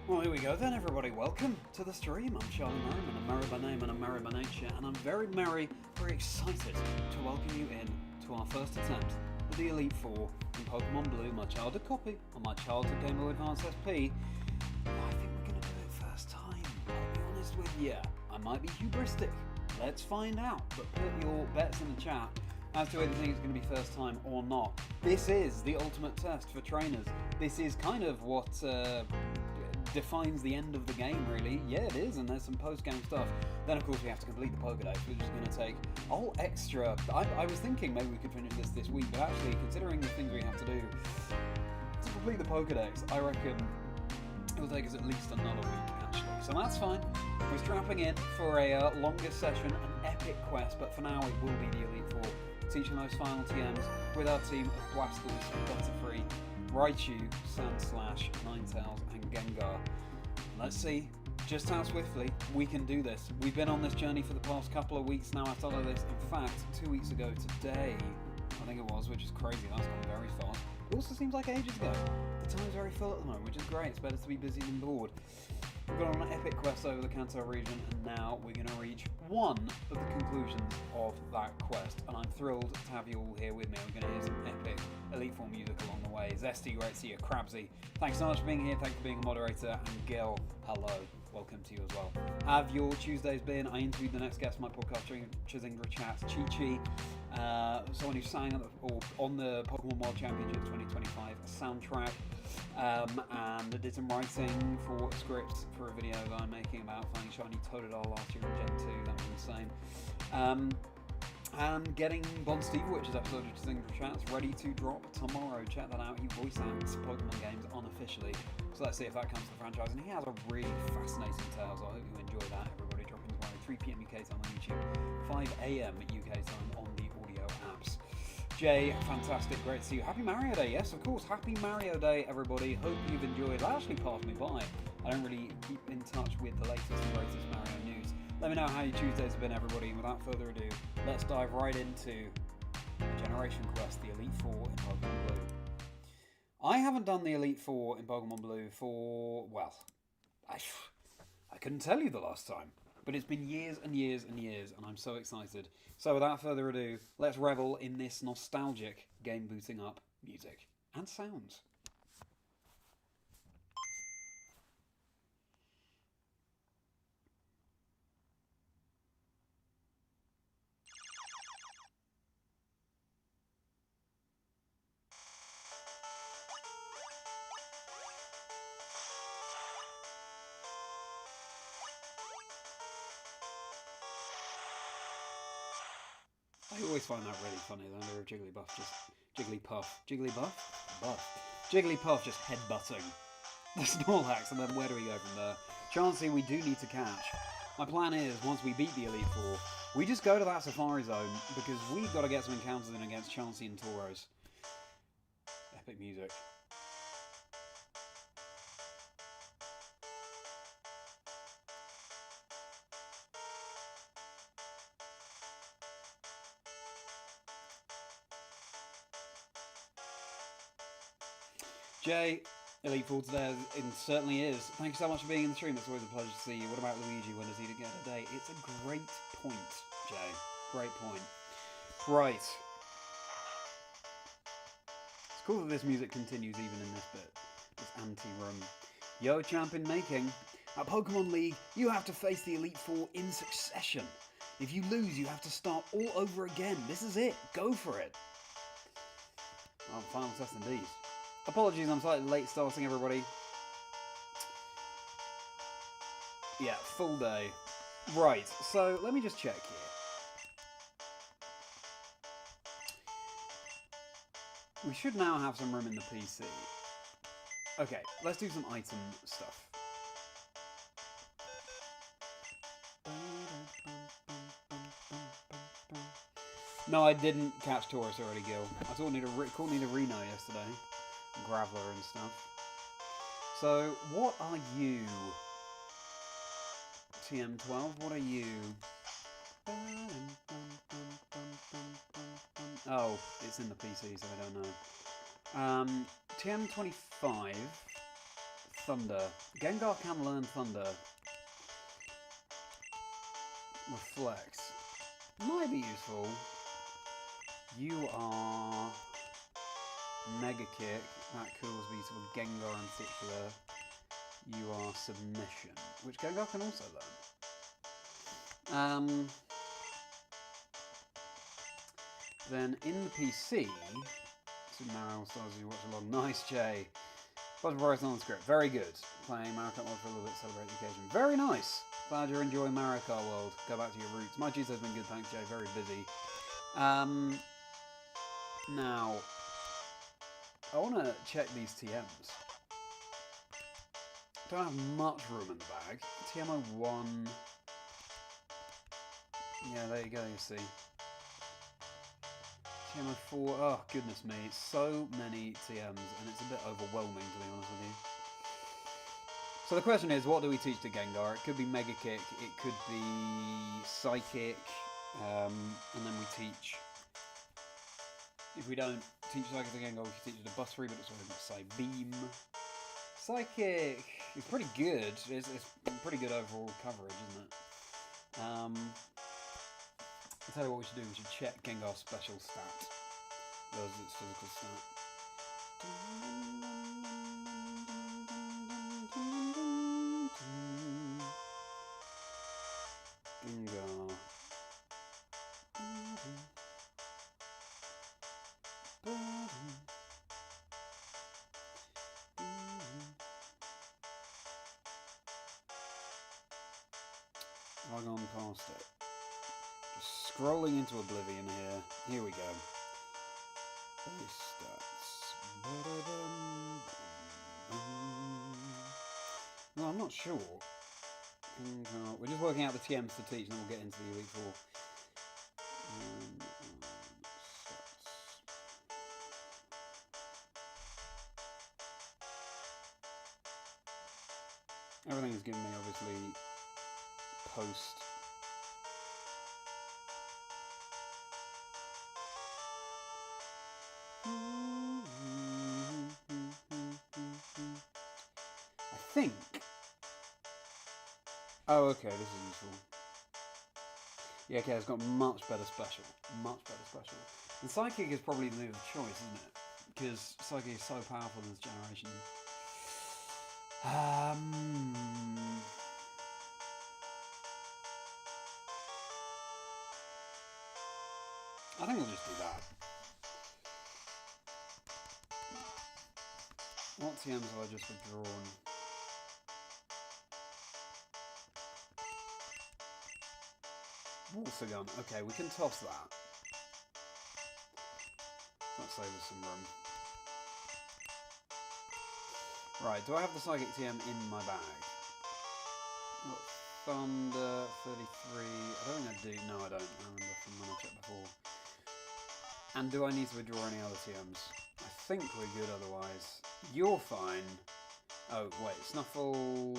Well, here we go then, everybody. Welcome to the stream. I'm Charlie Merriman, a Merriman name and a Merriman nature, and I'm very excited to welcome you in to our first attempt at the Elite Four in Pokémon Blue, my childhood copy on my childhood Game Boy Advance SP. I think we're going to do it first time. I'll be honest with you. I might be hubristic. Let's find out, but put your bets in the chat as to whether you think it's going to be first time or not. This is the ultimate test for trainers. This is kind of what defines the end of the game, really. Yeah, it is, and there's some post-game stuff. Then, of course, we have to complete the Pokédex, which is going to take extra. I was thinking maybe we could finish this week, but actually, considering the things we have to do to complete the Pokédex, I reckon it'll take us at least another week, actually. So that's fine. We're strapping in for a longer session, an epic quest, but for now it will be the Elite Four, teaching those final TMs with our team of Blasters, Butterfree, Raichu, Sandslash, Ninetales, and Gengar. Let's see just how swiftly we can do this. We've been on this journey for the past couple of weeks now. I started this, in fact, 2 weeks ago today, I think it was, which is crazy. That's gone very fast. It also seems like ages ago. The time's very full at the moment, which is great. It's better to be busy than bored. We've gone on an epic quest over the Kanto region, and now we're going to reach one of the conclusions of that quest. And I'm thrilled to have you all here with me. We're going to hear some epic Elite Four music along the way. Zesty, great to see you. Crabsy, thanks so much for being here. Thanks for being a moderator. And Gil, hello. Welcome to you as well. Have your Tuesdays been? I interviewed the next guest of my podcast during Chazingdra chat, Chi-Chi, someone who sang on the Pokémon World Championship 2025 soundtrack. And did some writing for scripts for a video that I'm making about finding shiny Totodile last year in Gen 2. That was insane. And getting Bon Steve, which is episode of Chazingdra Chats, ready to drop tomorrow. Check that out. He voice acts Pokemon games unofficially. So let's see if that comes to the franchise. And he has a really fascinating tale, so I hope you enjoy that. Everybody dropping tomorrow, 3 PM UK time on YouTube, 5 AM UK time on the audio apps. Jay, fantastic, great to see you. Happy Mario Day, yes, of course. Happy Mario Day, everybody. Hope you've enjoyed. That actually passed me by. I don't really keep in touch with the latest and greatest Mario news. Let me know how your Tuesdays have been, everybody. And without further ado, let's dive right into Generation Quest, the Elite Four in Pokemon Blue. I haven't done the Elite Four in Pokemon Blue for, well, I couldn't tell you the last time. But it's been years and years and years, and I'm so excited. So without further ado, let's revel in this nostalgic game booting up music and sounds. I always find that really funny, the idea of Jigglypuff just headbutting the Snorlax, and then where do we go from there? Chansey we do need to catch. My plan is, once we beat the Elite Four, we just go to that Safari Zone, because we've got to get some encounters in against Chansey and Tauros. Epic music. Jay, Elite Four today, it certainly is. Thank you so much for being in the stream. It's always a pleasure to see you. What about Luigi? When does he get a day? It's a great point, Jay. Great point. Right. It's cool that this music continues even in this bit. This anti-room. Yo, champ in making. At Pokemon League, you have to face the Elite Four in succession. If you lose, you have to start all over again. This is it. Go for it. Well, final test indeed. Apologies, I'm slightly late starting, everybody. Yeah, full day. Right, so let me just check here. We should now have some room in the PC. Okay, let's do some item stuff. No, I didn't catch Tauros already, Gil. I caught Nidorino yesterday. Graveler and stuff. So, what are you? TM12, what are you? Oh, it's in the PC, so I don't know. TM25, Thunder. Gengar can learn Thunder. Reflect. Might be useful. You are Mega Kick. That cools me to a Gengar in particular. You are Submission, which Gengar can also learn. Then in the PC, Super Mario Stars you watch along. Nice, Jay. Bunch of progress on the script. Very good. Playing Mario Kart World for a little bit, celebrate the occasion. Very nice. Glad you're enjoying Mario Kart World. Go back to your roots. My Tuesday's been good, thanks, Jay. Very busy. Now, I want to check these TMs. Don't have much room in the bag. TM01. Yeah, there you go, you see. TM04. Oh, goodness me. So many TMs, and it's a bit overwhelming, to be honest with you. So the question is, what do we teach to Gengar? It could be Mega Kick, it could be Psychic, and then we teach... If we don't teach Psychic to Gengar, we can teach it to Bustery, but it's always got Psybeam. Psychic is pretty good. It's pretty good overall coverage, isn't it? I'll tell you what we should do. We should check Gengar's special stat versus its physical stat. Gengar. I've gone past it. Just scrolling into oblivion here. Here we go. Base stats. No, I'm not sure. We're just working out the TMs to teach, and then we'll get into the Elite Four. Everything is giving me, obviously, post. I think. Oh, okay, this is useful. Yeah, okay, it's got much better special. Much better special. And Psychic is probably the move of choice, isn't it? Because Psychic is so powerful in this generation. I think we'll just do that. What TMs have I just withdrawn? Water gun. Okay, we can toss that. That saves us some room. Right, do I have the Psychic TM in my bag? Got Thunder, 33. I don't think I do. No, I don't. I remember from when I checked before. And do I need to withdraw any other TMs? I think we're good otherwise. You're fine. Oh, wait. Snuffle. I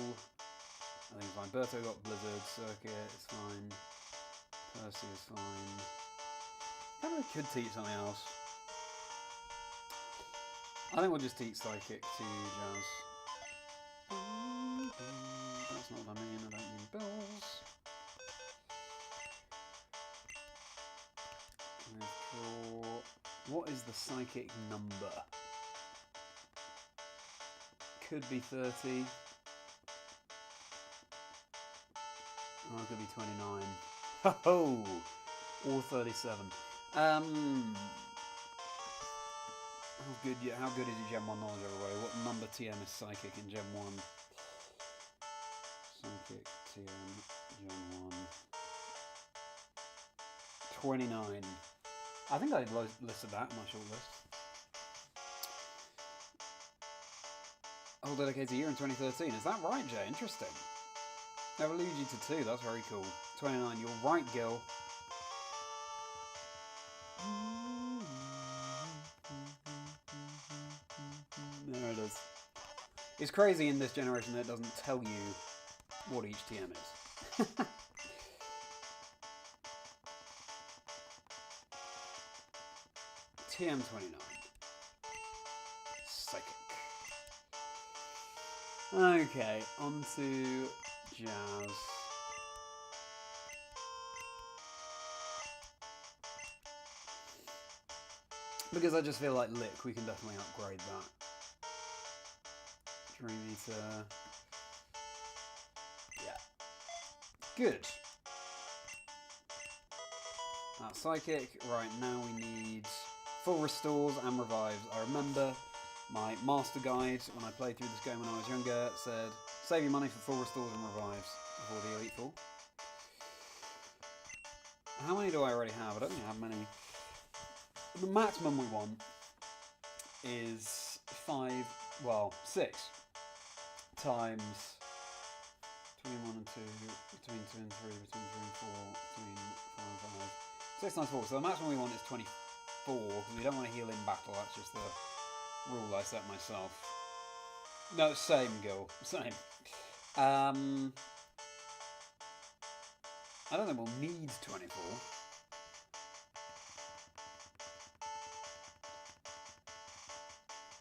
think it's fine. Berto got Blizzard. Circuit is fine. Percy is fine. I probably could teach something else. I think we'll just teach Psychic to Jazz. That's not what I mean. I don't mean bills. What is the Psychic number? Could be 30. Oh, it could be 29. Ho-ho! Or 37. How good is your Gen 1 knowledge, everybody? What number TM is Psychic in Gen 1? Psychic TM Gen 1. 29. I think I listed that in my short list. All dedicated a year in 2013. Is that right, Jay? Interesting. Never lose you to 2. That's very cool. 29. You're right, Gil. There it is. It's crazy in this generation that it doesn't tell you what each TM is. TM29. Psychic. Okay, on to Jazz. Because I just feel like Lick, we can definitely upgrade that. Dream Eater. Yeah. Good. That's Psychic. Right, now we need full restores and revives. I remember my master guide when I played through this game when I was younger said, save your money for full restores and revives before the Elite Four. How many do I already have? I don't think I have many. The maximum we want is 6 times between 1 and 2, between 2 and 3, between 3 and 4, between 4 and 5. 6 times 4. So the maximum we want is 24, because we don't want to heal in battle. That's just the rule I set myself. No, same, Gil. Same. I don't think we'll need 24.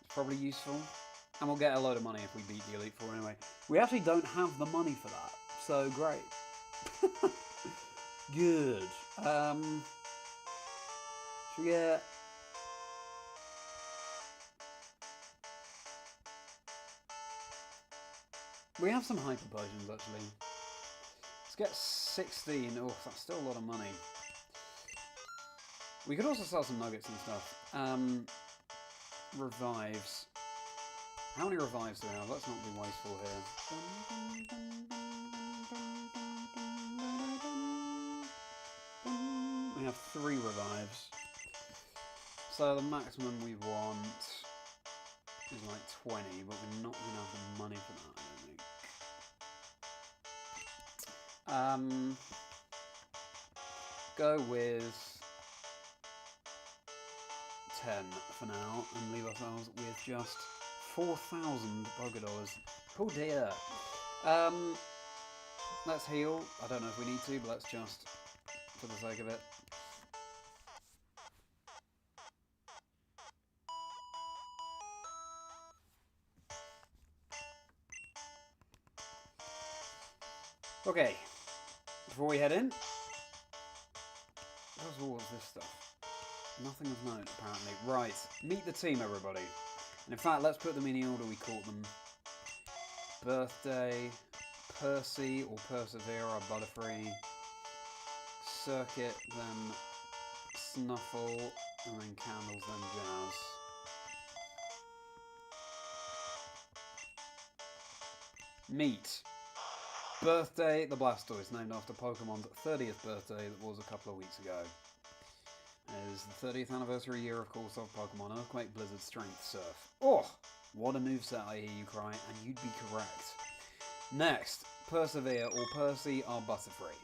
It's probably useful. And we'll get a load of money if we beat the Elite Four anyway. We actually don't have the money for that, so great. Good. Should we get... We have some hyper potions actually. Let's get 16. Oh, that's still a lot of money. We could also sell some nuggets and stuff. Revives. How many revives do we have? Let's not be wasteful here. We have 3 revives. So the maximum we want is like 20, but we're not going to have the money for that, I don't think. Go with 10 for now and leave ourselves with just 4,000 Pokédollars. Oh dear. Let's heal. I don't know if we need to, but let's just, for the sake of it. Okay. Before we head in, what's this stuff? Nothing of note, apparently. Right. Meet the team, everybody. And in fact, let's put them in the order we caught them. Birthday, Percy or Persevere, our Butterfree, Circuit, then Snuffle, and then Candles, then Jazz. Meet. Birthday, the Blastoise, named after Pokemon's 30th birthday that was a couple of weeks ago. It is the 30th anniversary year, of course, of Pokemon Earthquake, Blizzard, Strength, Surf. Oh, what a moveset, I hear you cry, and you'd be correct. Next, Persevere or Percy, our Butterfree.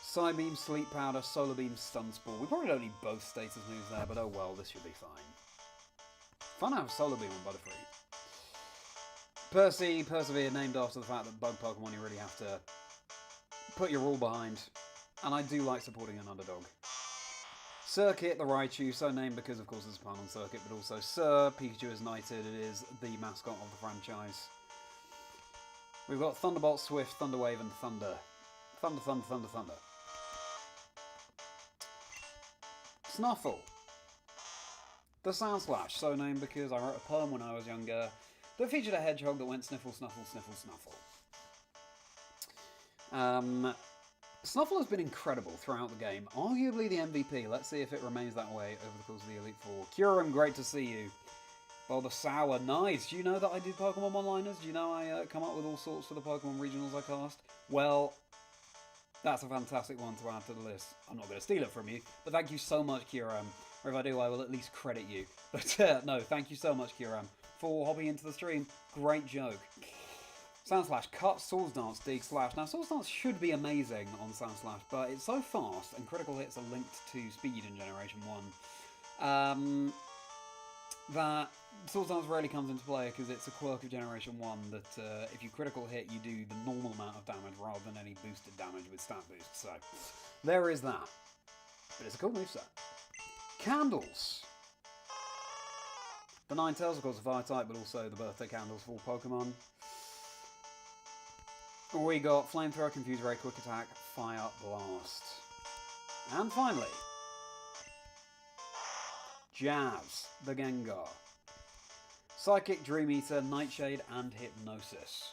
Psybeam, Sleep Powder, Solar Beam, Stun Spore. We probably don't need both status moves there, but oh well, this should be fine. Fun to have Solar Beam on Butterfree. Percy, Persevere, named after the fact that bug Pokemon you really have to put your all behind. And I do like supporting an underdog. Circuit, the Raichu, so named because of course it's a pun on Circuit, but also Sir, Pikachu is knighted, it is the mascot of the franchise. We've got Thunderbolt, Swift, Thunderwave, and Thunder. Thunder, Thunder, Thunder, Thunder. Snuffle. The Sound Slash, so named because I wrote a poem when I was younger that featured a hedgehog that went sniffle, snuffle, sniffle, snuffle. Snuffle has been incredible throughout the game. Arguably the MVP. Let's see if it remains that way over the course of the Elite Four. Kyurem, great to see you. Bulbasaur, nice. Do you know that I do Pokemon one-liners? Do you know I come up with all sorts for the Pokemon regionals I cast? Well, that's a fantastic one to add to the list. I'm not going to steal it from you, but thank you so much, Kyurem. Or if I do, I will at least credit you. But no, thank you so much, Kyurem, for hopping into the stream. Great joke. Sound Slash, cut, Swords Dance, Dig, Slash. Now, Swords Dance should be amazing on Sound Slash, but it's so fast, and critical hits are linked to speed in Generation 1, that Swords Dance rarely comes into play because it's a quirk of Generation 1 that if you critical hit, you do the normal amount of damage rather than any boosted damage with stat boost. So, there is that. But it's a cool moveset. Candles. The Ninetales, of course, are Fire-type, but also the birthday candles for all Pokemon. We got Flamethrower, Confuse Ray, Quick Attack, Fire Blast. And finally, Jazz, the Gengar. Psychic, Dream Eater, Nightshade, and Hypnosis.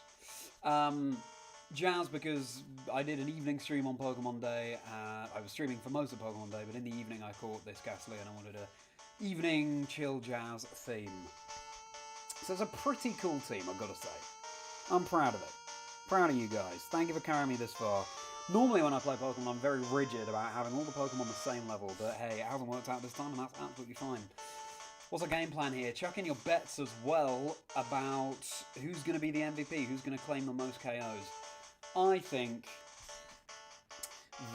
Jazz, because I did an evening stream on Pokemon Day. I was streaming for most of Pokemon Day, but in the evening I caught this Ghastly and I wanted a evening chill jazz theme. So it's a pretty cool team, I've got to say. I'm proud of it. Proud of you guys. Thank you for carrying me this far. Normally when I play Pokemon, I'm very rigid about having all the Pokemon the same level, but hey, it hasn't worked out this time and that's absolutely fine. What's our game plan here? Chuck in your bets as well about who's going to be the MVP, who's going to claim the most KOs. I think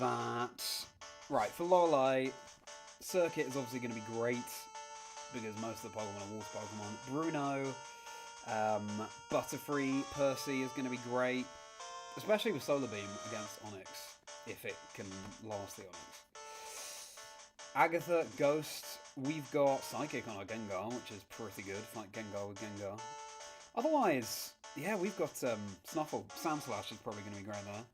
that, right, for Lorelei, Circuit is obviously going to be great because most of the Pokemon are Water Pokemon. Bruno, Butterfree, Percy is going to be great, especially with Solar Beam against Onix, if it can last the Onix. Agatha, Ghost, we've got Psychic on our Gengar, which is pretty good, fight Gengar with Gengar. Otherwise, yeah, we've got Snuffle. Sandslash is probably going to be great there.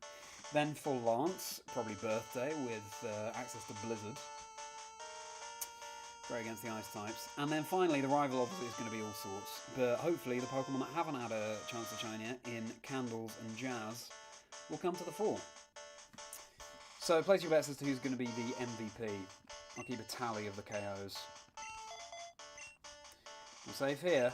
Then for Lance, probably Birthday with access to Blizzard. Great against the Ice types. And then finally, the rival obviously is going to be all sorts. But hopefully the Pokemon that haven't had a chance to shine yet in Candles and Jazz will come to the fore. So place your bets as to who's going to be the MVP. I'll keep a tally of the KOs. We're safe here.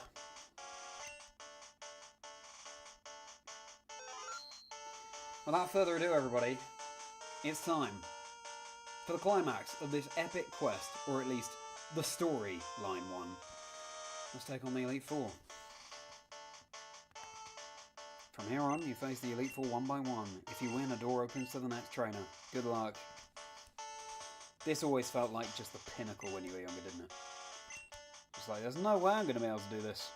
Without further ado, everybody, it's time for the climax of this epic quest, or at least the storyline one. Let's take on the Elite Four. From here on, you face the Elite Four one by one. If you win, a door opens to the next trainer. Good luck. This always felt like just the pinnacle when you were younger, didn't it? It's like, there's no way I'm going to be able to do this.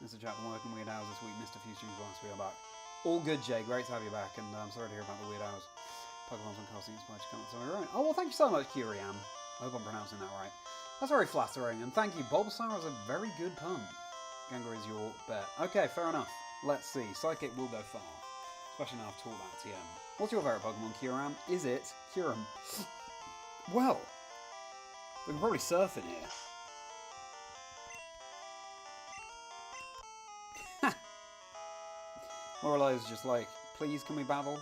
Mr. Chapman working weird hours this week. Missed a few streams whilst we are back. All good, Jay. Great to have you back, and I'm sorry to hear about the weird hours. Pokemon's on casting inspired you can't tell me right. Oh, well, thank you so much, Kiriam. I hope I'm pronouncing that right. That's very flattering, and thank you. Bulbasaur is a very good pun. Gengar is your bet. Okay, fair enough. Let's see. Psychic will go far. Especially now I've taught that TM. What's your favourite Pokemon, Kiriam? Is it Kyurem? Well, we can probably surf in here. Lorelei is just like, please can we battle?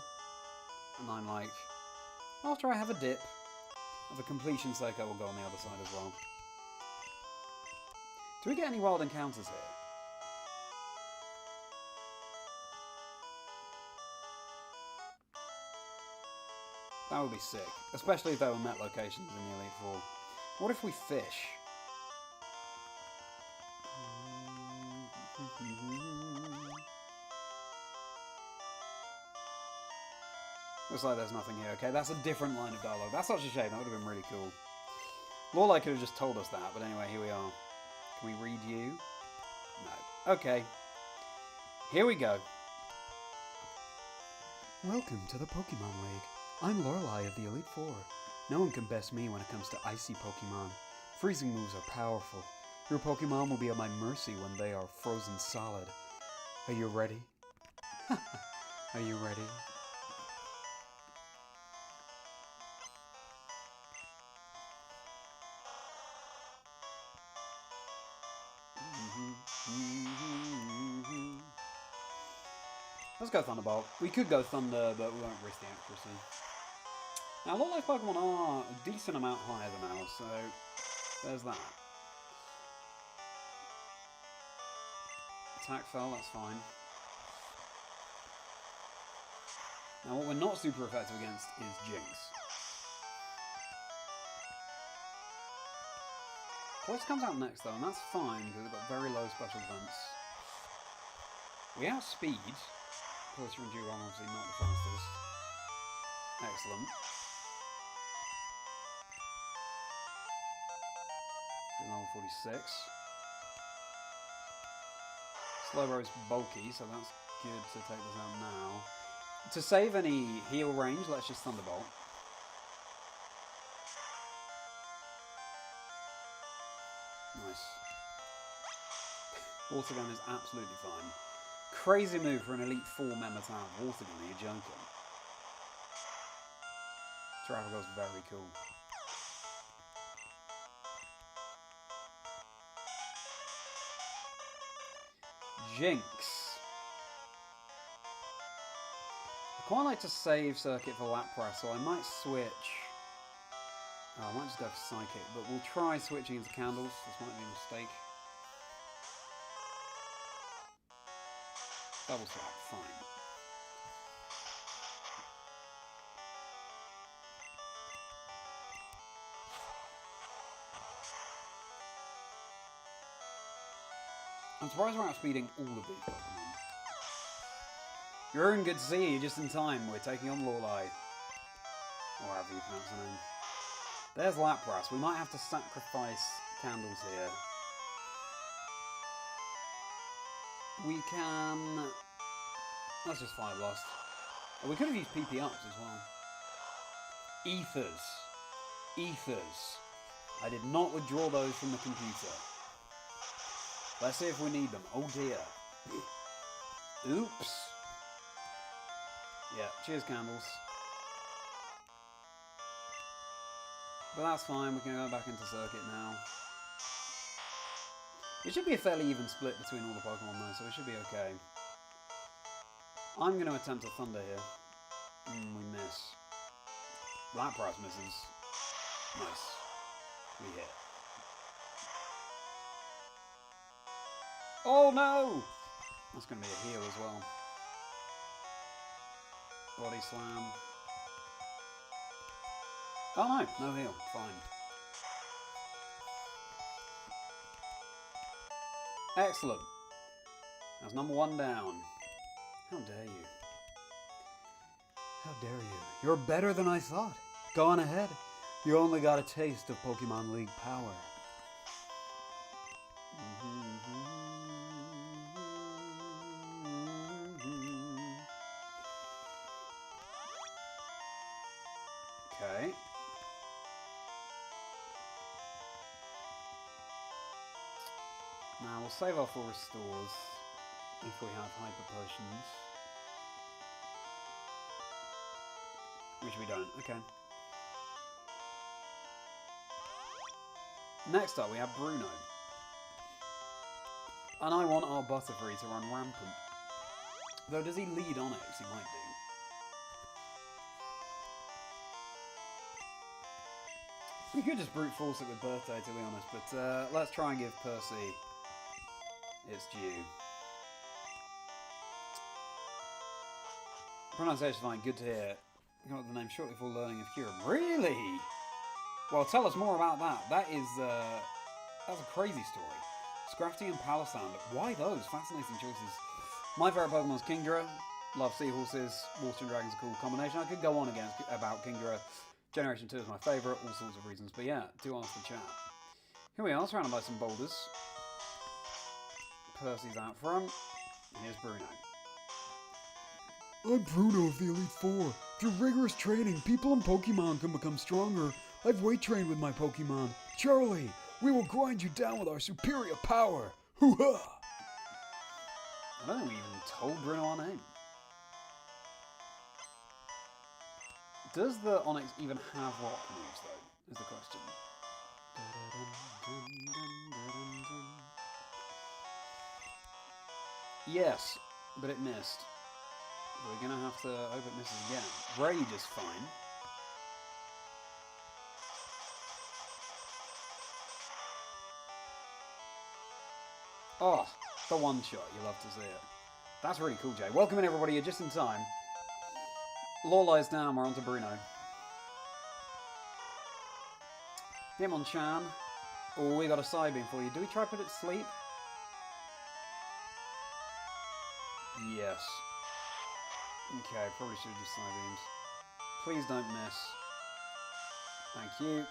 And I'm like, after I have a dip, of a completion sake I will go on the other side as well. Do we get any wild encounters here? That would be sick. Especially if there were met locations in the Elite Four. What if we fish? Looks like there's nothing here. Okay, that's a different line of dialogue. That's such a shame. That would have been really cool. Lorelei could have just told us that, but anyway, here we are. Can we read you? No. Okay. Here we go. Welcome to the Pokemon League. I'm Lorelei of the Elite Four. No one can best me when it comes to icy Pokemon. Freezing moves are powerful. Your Pokemon will be at my mercy when they are frozen solid. Are you ready? Are you ready? Let's go Thunderbolt. We could go Thunder, but we won't risk the accuracy. Now, a lot of those Pokemon are a decent amount higher than ours, so there's that. Attack fell, that's fine. Now, what we're not super effective against is Jinx. Voice comes out next though, and that's fine because we've got very low special defense. We outspeed. Pulsar and Duron obviously not the fastest. Excellent. Level 46. Slowbro's bulky, so that's good to take this out now. To save any heal range, let's just Thunderbolt. Nice. Water gun is absolutely fine. Crazy move for an Elite 4 member to have water gun, are you joking? Travelgo's very cool. Jinx. I quite like to save circuit for Lapras, so I might switch. Oh, I might just go for Psychic, but we'll try switching into Candles. This might be a mistake. Double slap, fine. I'm surprised we're outspeeding all of these Pokemon. You're good to see you, just in time. We're taking on Lorelei. Or however you pronounce the name. There's Lapras. We might have to sacrifice Candles here. We can... Let's just Fire Blast. Oh, we could have used PP ups as well. Ethers. Ethers. I did not withdraw those from the computer. Let's see if we need them. Oh dear. Oops. Yeah, cheers Candles. But that's fine, we can go back into circuit now. It should be a fairly even split between all the Pokemon though, so it should be okay. I'm going to attempt a Thunder here. We miss. Lapras misses. Nice. We hit. Oh no! That's going to be a heal as well. Body slam. Oh no, no heal. Fine. Excellent. That's number 1 down. How dare you? How dare you? You're better than I thought. Go on ahead. You only got a taste of Pokemon League power. Okay. Now we'll save our full restores if we have hyper potions. Which we don't, okay. Next up we have Bruno. And I want our Butterfree to run rampant. Though does he lead Onyx? He might do. We could just brute force it with Birthday, to be honest, but let's try and give Percy its due. Pronunciation fine, good to hear. You got the name shortly for learning of Cure. Really? Well, tell us more about that. That's a crazy story. Scrafty and Palossand. Why those? Fascinating choices. My favourite Pokemon is Kingdra. Love seahorses. Water and Dragon's a cool combination. I could go on again about Kingdra. Generation 2 is my favourite, all sorts of reasons. But yeah, do ask the chat. Here we are, surrounded by some boulders. Percy's out front. Here's Bruno. I'm Bruno of the Elite Four. Through rigorous training, people and Pokemon can become stronger. I've weight trained with my Pokemon. Charlie, we will grind you down with our superior power. Hoo-ha! I don't think we even told Bruno our name. Does the Onyx even have rock moves, though, is the question. Yes, but it missed. We're going to have to hope it misses again. Rage is fine. Oh, the one shot. You love to see it. That's really cool, Jay. Welcome in, everybody. You're just in time. Lorelei's down. We're on to Bruno. Hitmonchan. Oh, we got a Psybeam for you. Do we try to put it to sleep? Yes. Okay, probably should have just Psybeams. Please don't miss. Thank you.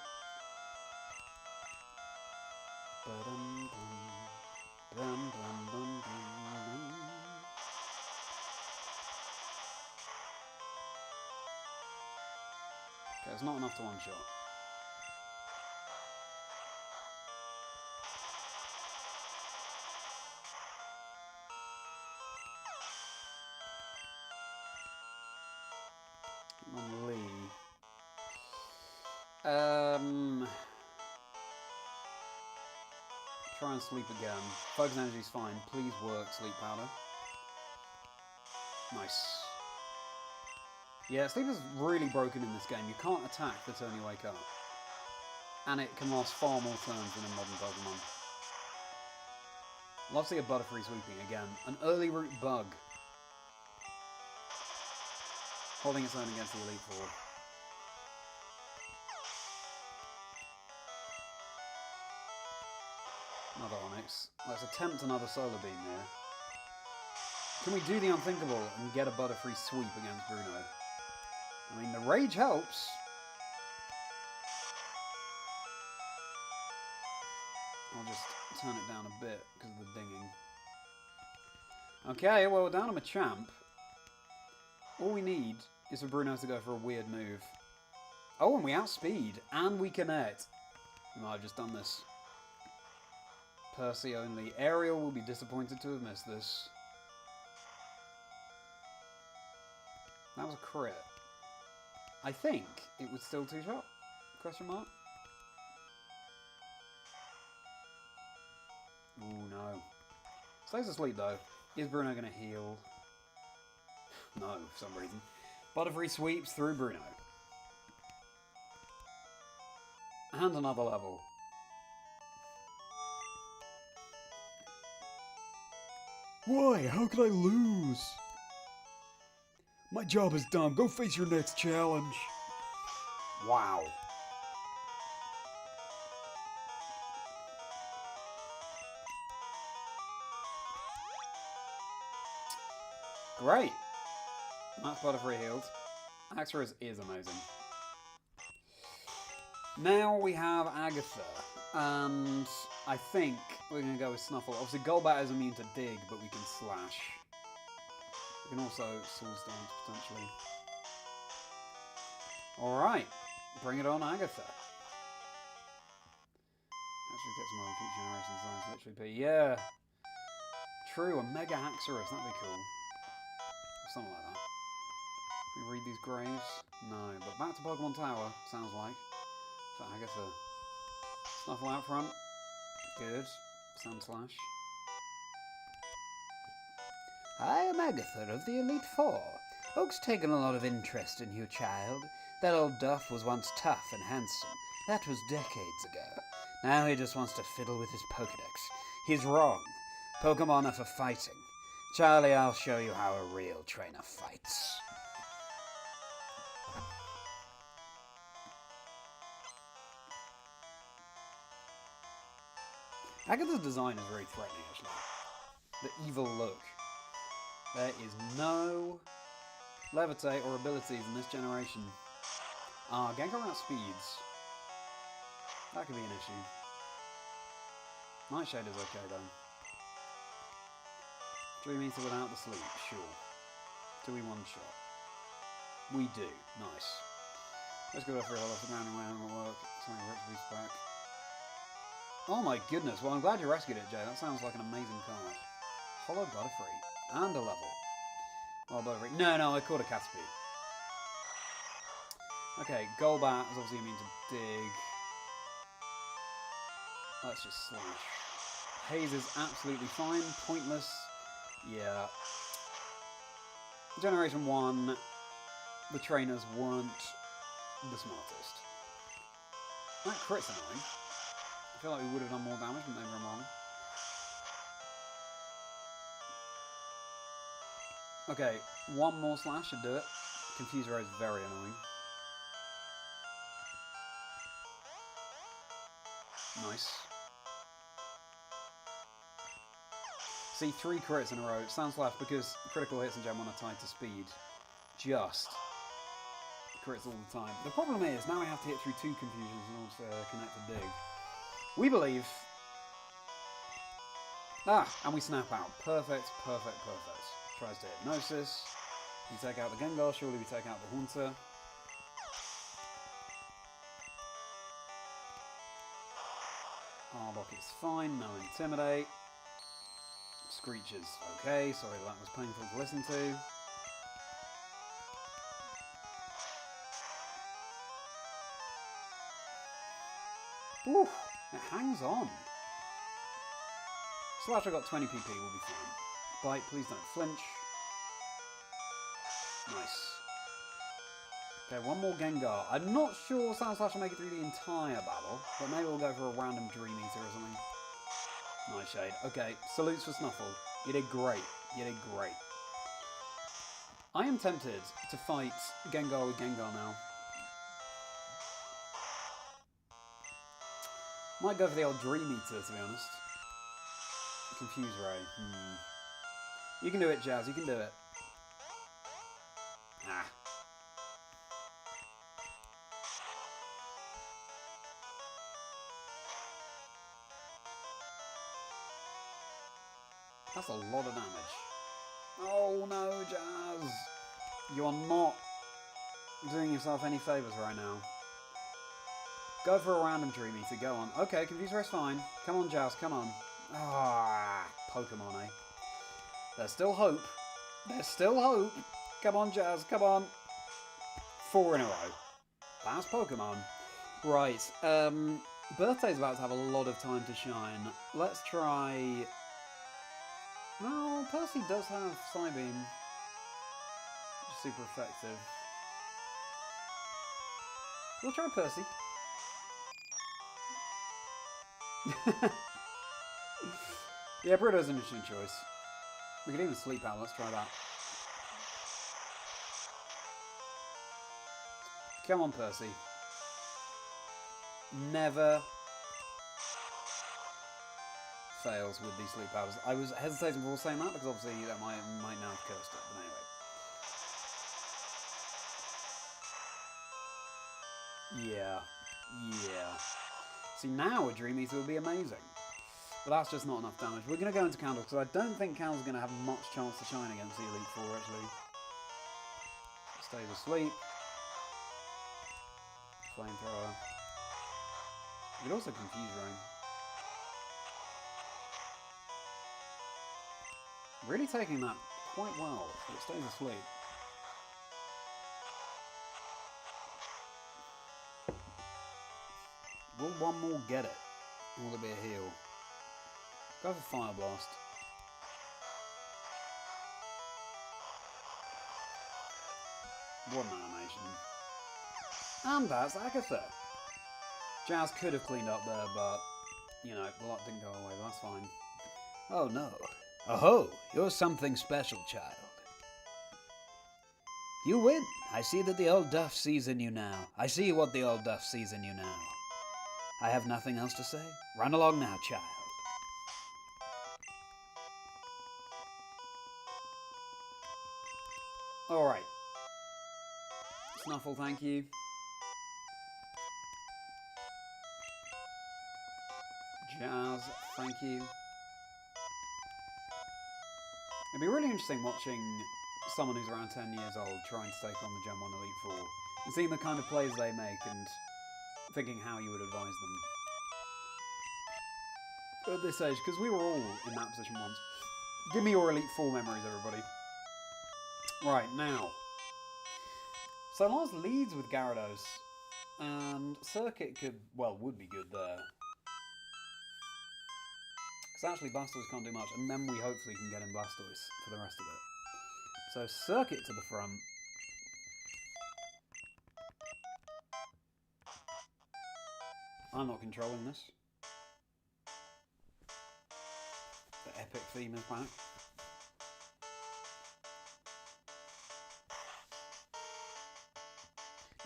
Okay, it's not enough to one-shot. Try and sleep again. Focus energy's fine. Please work, sleep powder. Nice. Yeah, sleep is really broken in this game. You can't attack the turn you wake up. And it can last far more turns than in modern Pokemon. Love to see a Butterfree sweeping again. An early root bug. Holding its own against the Elite Four. Another Onyx. Let's attempt another Solar Beam here. Can we do the unthinkable and get a Butterfree sweep against Bruno? I mean, the Rage helps. I'll just turn it down a bit because of the dinging. Okay, well, we're down to Machamp. All we need is for Bruno to go for a weird move. Oh, and we outspeed, and we connect. We might have just done this. Percy only. Ariel will be disappointed to have missed this. That was a crit. I think it was still two-shot? Question mark? Ooh, no. Stays asleep, though. Is Bruno going to heal? No, for some reason. Butterfree sweeps through Bruno. And another level. Why? How could I lose? My job is done. Go face your next challenge. Wow. Great. That's Butterfree healed. Axorus is amazing. Now we have Agatha. And I think we're going to go with Snuffle. Obviously, Golbat is immune to Dig, but we can Slash. We can also Soul's Dance, potentially. Alright. Bring it on, Agatha. Actually, get some other future generations. That's literally P. Yeah. True, a Mega Axorus. That'd be cool. Something like that. Can we read these graves? No, but back to Pokemon Tower, sounds like. For Agatha. Snuffle out front. Good. Sandslash. I am Agatha of the Elite Four. Oak's taken a lot of interest in you, child. That old Duff was once tough and handsome. That was decades ago. Now he just wants to fiddle with his Pokedex. He's wrong. Pokemon are for fighting. Charlie, I'll show you how a real trainer fights. Agatha's design is very threatening, actually. The evil look. There is no Levitate or abilities in this generation. Gengar outspeeds. That could be an issue. Nightshade is okay, though. 3 meter without the sleep, sure. Do we one shot? We do. Nice. Let's go for a hell off the ground and where it will work. Something Rich back. Oh my goodness, well I'm glad you rescued it, Jay. That sounds like an amazing card. Hollow Butterfree. And a level. Oh, Butterfree. No, I caught a Caterpie. Okay, Golbat is obviously immune to Dig. Let's just Slash. Haze is absolutely fine. Pointless. Yeah. Generation 1, the trainers weren't the smartest. That crit's annoying. I feel like we would have done more damage, but maybe I'm wrong. Okay, one more slash should do it. Confuser is very annoying. Nice. See, 3 crits in a row. Sounds left because critical hits in Gen 1 are tied to speed. Just crits all the time. The problem is, now we have to hit through 2 confusions in order to connect to Dig. We believe. And we snap out. Perfect. Tries to Hypnosis. We take out the Gengar, surely we take out the Haunter. Arbok is fine, no Intimidate. Screech is okay, sorry that was painful to listen to. Ooh, it hangs on. Slasher got 20 PP, we'll be fine. Bite, please don't flinch. Nice. Okay, one more Gengar. I'm not sure Sound Slash will make it through the entire battle, but maybe we'll go for a random Dream Eater or something. Nice shade. Okay, salutes for Snuffle. You did great. You did great. I am tempted to fight Gengar with Gengar now. Might go for the old Dream Eater, to be honest. Confuse Ray. You can do it, Jazz. You can do it. Ah. That's a lot of damage. Oh no, Jazz! You're not doing yourself any favours right now. Go for a random Dream Eater, go on. Okay, Confuse Ray's fine. Come on, Jazz, come on. Ah, Pokemon, eh? There's still hope. There's still hope. Come on, Jazz, come on. 4 in a row. That's Pokemon. Right, Birthday's about to have a lot of time to shine. Let's try... Well, Percy does have Psybeam. Which is super effective. We'll try Percy. Yeah, Bruto's an interesting choice. We could even Sleep Out, let's try that. Come on, Percy. Never fails with these Sleep Powers. I was hesitating before saying that because obviously that might now have cursed it, but anyway. Yeah. See, now a Dream Eater would be amazing. But that's just not enough damage. We're going to go into Candle, because I don't think Candle's going to have much chance to shine against the Elite Four, actually. Stays asleep. Flamethrower. You could also Confuse Ray. Really taking that quite well, but it stays asleep. Will one more get it? Or will there be a heal? Go for Fire Blast. What an animation. And that's Agatha. Jazz could have cleaned up there, but, you know, the lot didn't go away, but that's fine. Oh no. Oh, you're something special, child. You win. I see that the old Duff sees in you now. I see what the old Duff sees in you now. I have nothing else to say. Run along now, child. Alright. Snuffle, thank you. Jazz, thank you. It'd be really interesting watching someone who's around 10 years old trying to take on the Gen 1 Elite Four and seeing the kind of plays they make and thinking how you would advise them at this age, because we were all in that position once. Give me your Elite Four memories, everybody. Right, now. So Lars leads with Gyarados, and Circuit would be good there. Because actually Blastoise can't do much, and then we hopefully can get in Blastoise for the rest of it. So Circuit to the front. I'm not controlling this. The epic theme is back.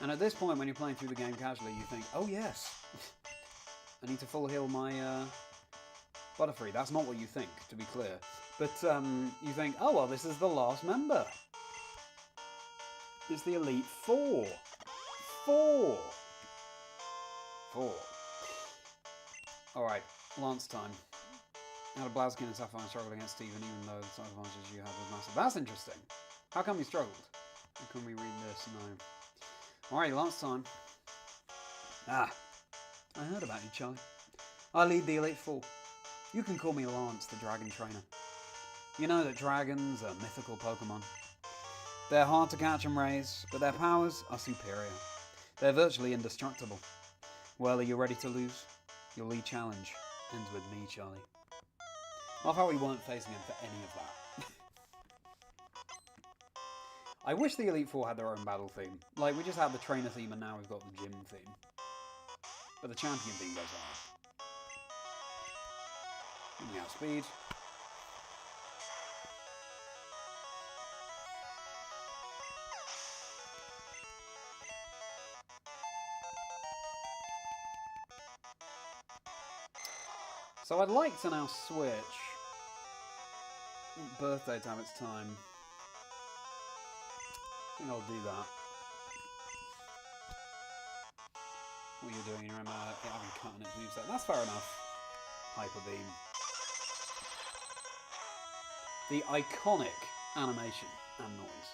And at this point, when you're playing through the game casually, you think, oh yes, I need to full heal my Butterfree. That's not what you think, to be clear. But you think, oh well, this is the last member. It's the Elite Four. Four. Alright, Lance time. Had a Blaziken and Sapphire struggled against Steven, even though the side advantage you had was massive. That's interesting. How come he struggled? How can we read this? No. Alright, Lance time. I heard about you, Charlie. I lead the Elite Four. You can call me Lance, the Dragon Trainer. You know that dragons are mythical Pokemon. They're hard to catch and raise, but their powers are superior. They're virtually indestructible. Well, are you ready to lose? Your lead challenge ends with me, Charlie. I love how we weren't facing him for any of that. I wish the Elite Four had their own battle theme. Like, we just had the trainer theme and now we've got the gym theme. But the champion theme goes on. Giving out speed. So I'd like to now switch. Birthday to have its time. I think I'll do that. What you're doing, you remember having cut in its moveset. That's fair enough. Hyper Beam. The iconic animation and noise.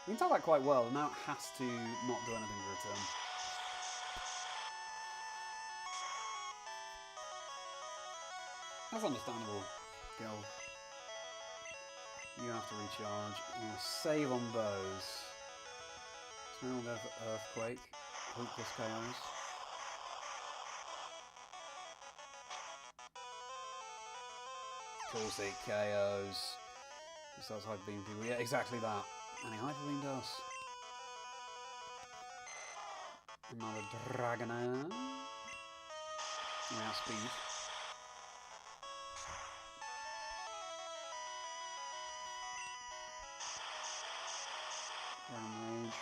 You can tell that quite well, and now it has to not do anything for a turn. That's understandable, girl. You have to recharge. We'll save on those. So we'll go for Earthquake. Hope this KOs. Of course it KOs. He starts Hyper Beam people. Yeah, exactly that. And he Hyper Beamed us. Another Dragonair. Now speed. Rage.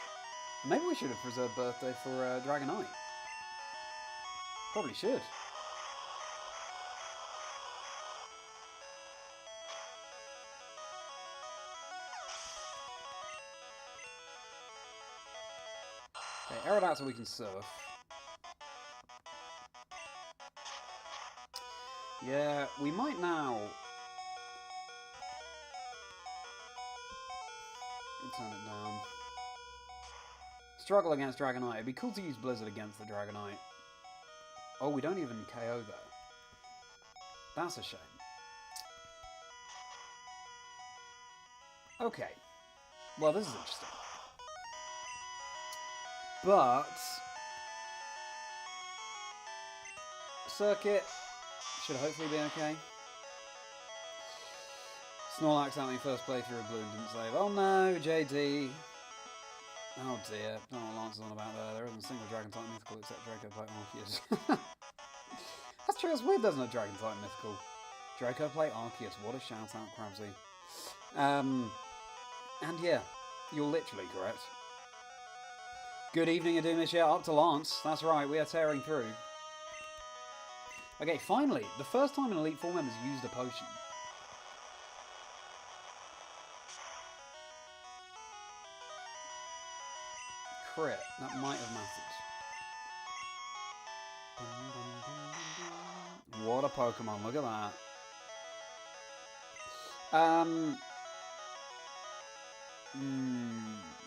Maybe we should have preserved Birthday for Dragonite. Probably should. Okay, Aerodactyl we can surf. Yeah, we might now turn it down. Struggle against Dragonite. It'd be cool to use Blizzard against the Dragonite. Oh, we don't even KO there. That's a shame. Okay. Well, this is interesting. But Circuit should hopefully be okay. Snorlax out in first playthrough of Blue didn't save. Oh no, JD. Oh dear. Don't know what Lance is on about there. There isn't a single Dragon type mythical except Draco Plate Arceus. That's true, it's weird there's no Dragon type mythical. Draco Plate Arceus, what a shout out, Krabsy. And yeah, you're literally correct. Good evening, Adumish. Yeah, up to Lance. That's right, we are tearing through. Okay, finally, the first time an Elite Four member's used a potion. Crit. That might have mattered. What a Pokemon, look at that.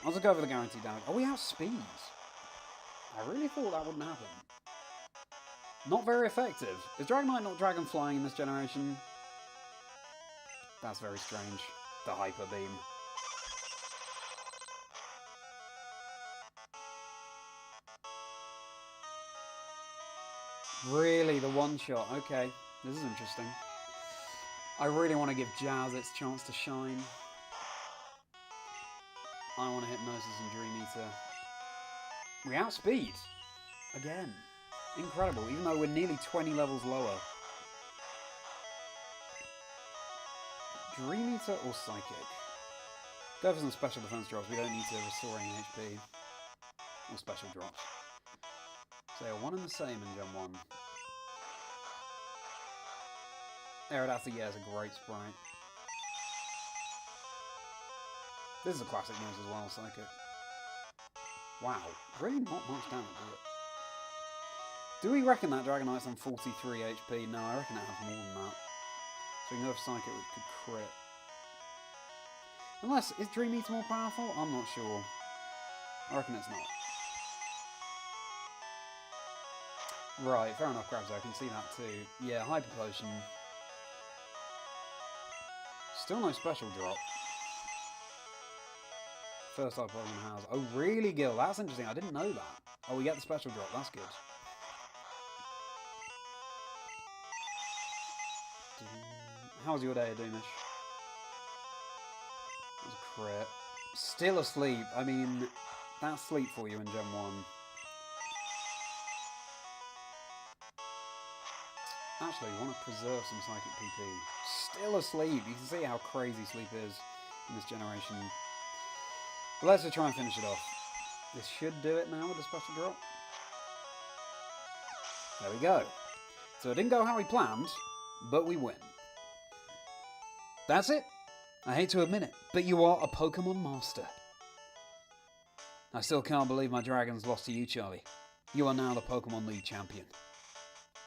I'll just go for the guaranteed damage. Oh, we have speed. I really thought that wouldn't happen. Not very effective. Is Dragonite not Dragon Flying in this generation? That's very strange. The Hyper Beam. Really, the one shot. Okay, this is interesting. I really want to give Jazz its chance to shine. I want to Hypnosis and Dream Eater. We outspeed. Again. Incredible, even though we're nearly 20 levels lower. Dream Eater or Psychic? Go for some special defense drops. We don't need to restore any HP. Or special drops. So they're one and the same in Gen 1. Aerodactyl, yeah, is a great sprite. This is a classic move as well, Psychic. Wow, really not much damage, do it? Do we reckon that Dragonite's on 43 HP? No, I reckon it has more than that. So we can go for Psychic, which could crit. Unless, is Dream Eater more powerful? I'm not sure. I reckon it's not. Right, fair enough, Krabs, I can see that too. Yeah, Hyper Potion. Still no special drop. First type Pokemon has. Oh, really, Gil? That's interesting. I didn't know that. Oh, we get the special drop. That's good. How's your day, Adumish? That was a crit. Still asleep. I mean, that's sleep for you in Gen 1. Actually, you want to preserve some Psychic PP. Still asleep. You can see how crazy sleep is in this generation. But let's just try and finish it off. This should do it now with the special drop. There we go. So it didn't go how we planned, but we win. That's it. I hate to admit it, but you are a Pokemon master. I still can't believe my dragons lost to you, Charlie. You are now the Pokemon League champion.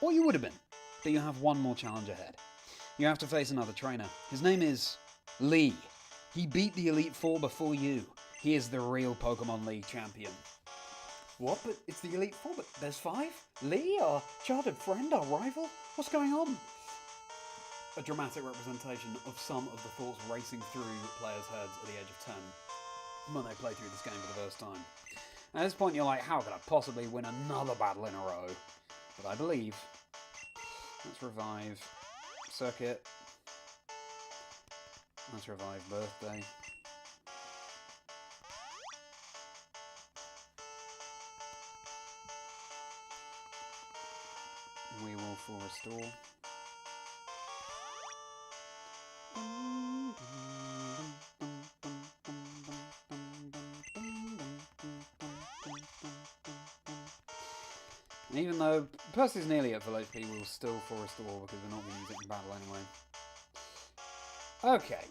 Or you would have been, but you have one more challenge ahead. You have to face another trainer. His name is Lee. He beat the Elite Four before you. He is the real Pokemon League champion. What? But it's the Elite Four, but there's 5? Lee, our childhood friend, our rival? What's going on? A dramatic representation of some of the thoughts racing through players' heads at the age of 10 when they play through this game for the first time. At this point you're like, how could I possibly win another battle in a row? But I believe. Let's revive Circuit. Let's revive Birthday. We will full restore. And even though Percy's nearly at full HP, we'll still full restore because we're not going to use it in battle anyway. Okay.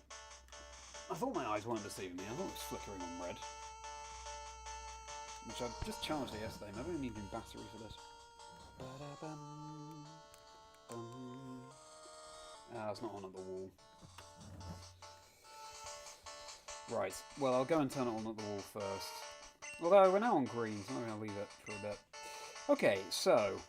I thought my eyes weren't deceiving me. I thought it was flickering on red. Which I just charged it yesterday. Maybe I need a new battery for this. Ah, it's not on at the wall. Right, well I'll go and turn it on at the wall first. Although we're now on green, so I'm going to leave it for a bit. Okay, so...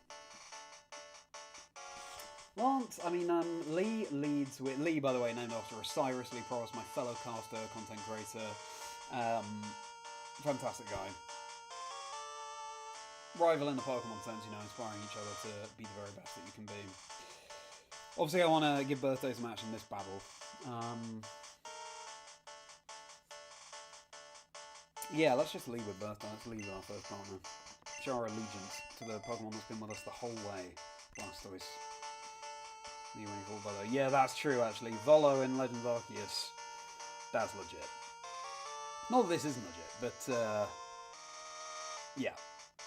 Lee leads with... Lee, by the way, named after Osiris Lee Proros, my fellow caster, content creator. Fantastic guy. Rival in the Pokemon sense, you know, inspiring each other to be the very best that you can be. Obviously, I want to give Birthdays a match in this battle. Yeah, let's just lead with Birthday. Let's lead with our first partner. Show our allegiance to the Pokemon that's been with us the whole way. Blastoise. Volo. Yeah, that's true, actually. Volo in Legends Arceus. That's legit. Not that this isn't legit, but, yeah.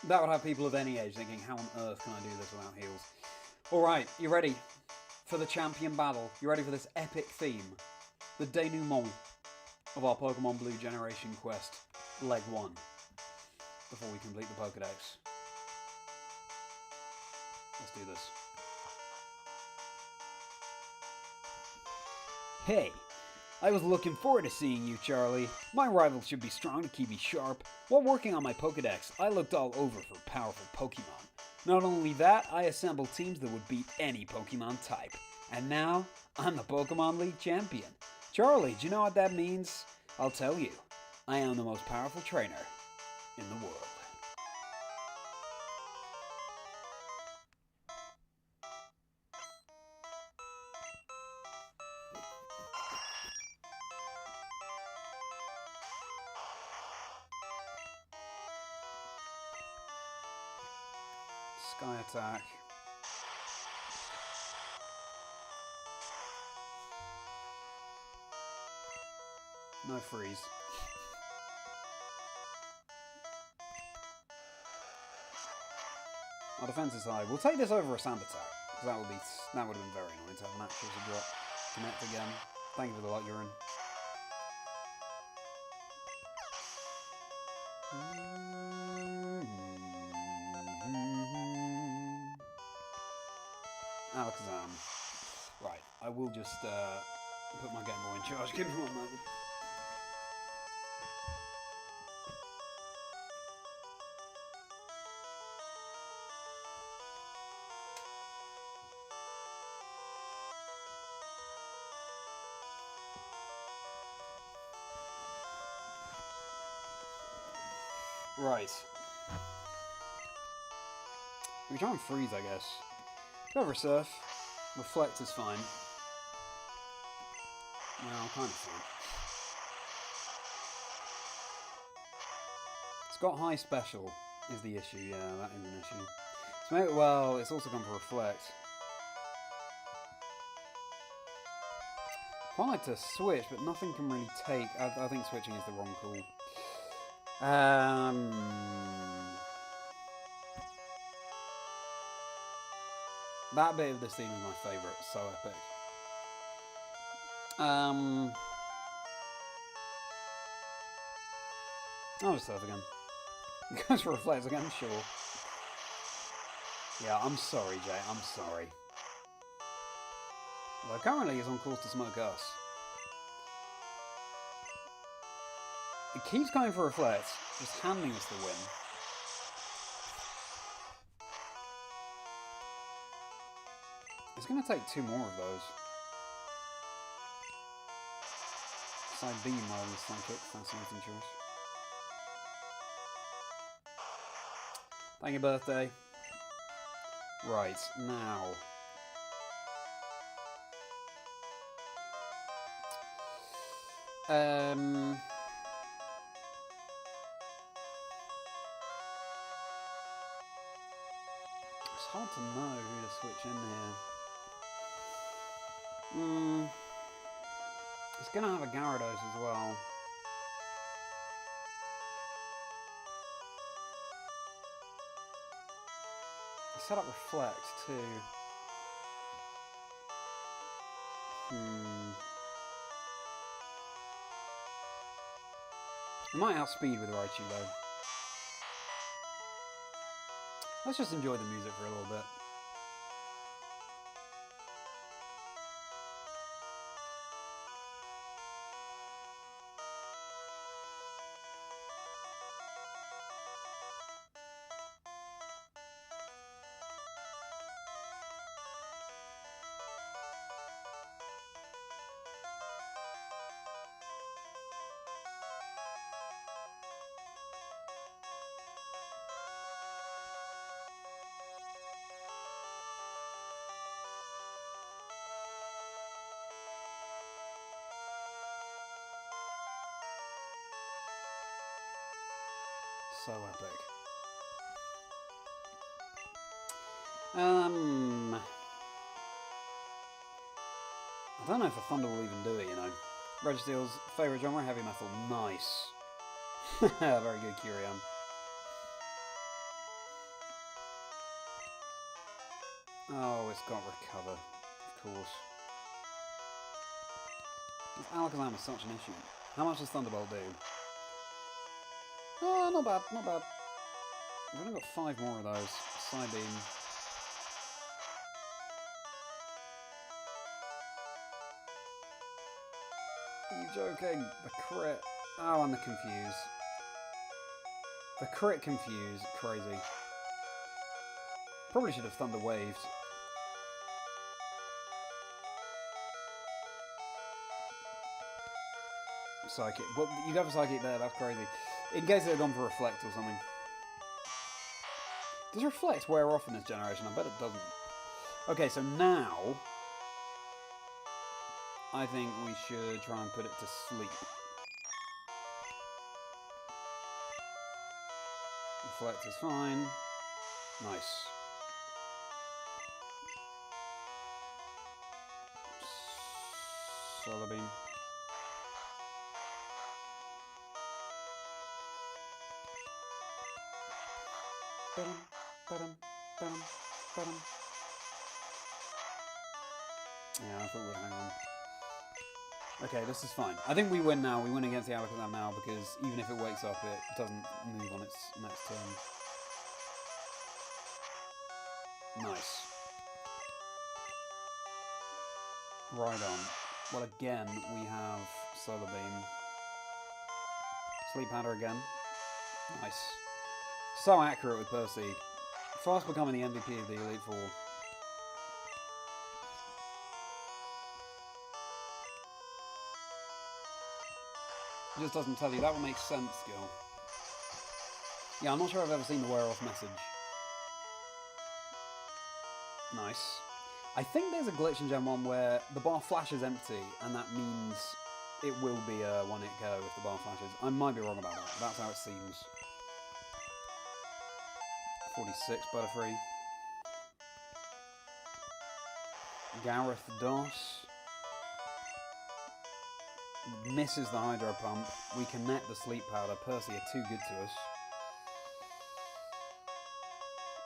That would have people of any age thinking, how on earth can I do this without heals? Alright, you ready for the champion battle? You ready for this epic theme? The denouement of our Pokemon Blue Generation Quest, Leg 1, before we complete the Pokedex. Let's do this. Hey, I was looking forward to seeing you, Charlie. My rivals should be strong to keep me sharp. While working on my Pokedex, I looked all over for powerful Pokemon. Not only that, I assembled teams that would beat any Pokemon type. And now, I'm the Pokemon League champion. Charlie, do you know what that means? I'll tell you. I am the most powerful trainer in the world. Sky attack. No freeze. Our defense is high. We'll take this over a sand attack, because that would have been very annoying to have an actual drop. Connect again. Thank you for the lot, Urine. Alakazam. Right, I will just put my Game Boy in charge. Give me one moment. Right. We can try and freeze, I guess. Go over Surf. Reflect is fine. Well, kind of fun. It's got high special, is the issue. Yeah, that is an issue. So maybe, well, it's also gone for reflect. Quite like to switch, but nothing can really take. I think switching is the wrong call. That bit of this theme is my favourite. So epic. I'll just surf again. Goes for reflex again, sure. Yeah, I'm sorry, Jay. I'm sorry. Although currently he's on course to smoke us. It keeps going for reflex, just handing us the win. It's going to take 2 more of those. Side B rather than side kick, fascinating choice. Thank you, birthday. Right, now. It's hard to know who to switch in here. It's going to have a Gyarados as well. Set up reflect too. It might outspeed with Raichu though. Let's just enjoy the music for a little bit. So epic. I don't know if a Thunder will even do it, you know. Registeel's favourite genre, heavy metal. Nice. Very good, Kyrian. Oh, it's got recover, of course. This Alakazam is such an issue. How much does Thunderbolt do? Oh, not bad, not bad. We've only got 5 more of those. Side beam. Are you joking? The crit. Oh, and the confuse. The crit confuse. Crazy. Probably should have Thunder Waved. Psychic. Well, you go for Psychic there, that's crazy. In case it had gone for Reflect or something. Does Reflect wear off in this generation? I bet it doesn't. Okay, so now I think we should try and put it to sleep. Reflect is fine. Nice. Solar Beam. Ba-dum, ba-dum, ba-dum, ba-dum. Yeah, I thought we'd hang on. Okay, this is fine. I think we win now. We win against the Alakazam now because even if it wakes up, it doesn't move on its next turn. Nice. Right on. Well, again, we have Solar Beam. Sleep Powder again. Nice. So accurate with Percy. Fast becoming the MVP of the Elite Four. It just doesn't tell you. That would make sense, Gil. Yeah, I'm not sure I've ever seen the wear-off message. Nice. I think there's a glitch in Gen 1 where the bar flashes empty, and that means it will be a one-hit KO if the bar flashes. I might be wrong about that, but that's how it seems. 46 Butterfree. Gareth Doss. Misses the Hydro Pump. We connect the Sleep Powder. Percy are too good to us.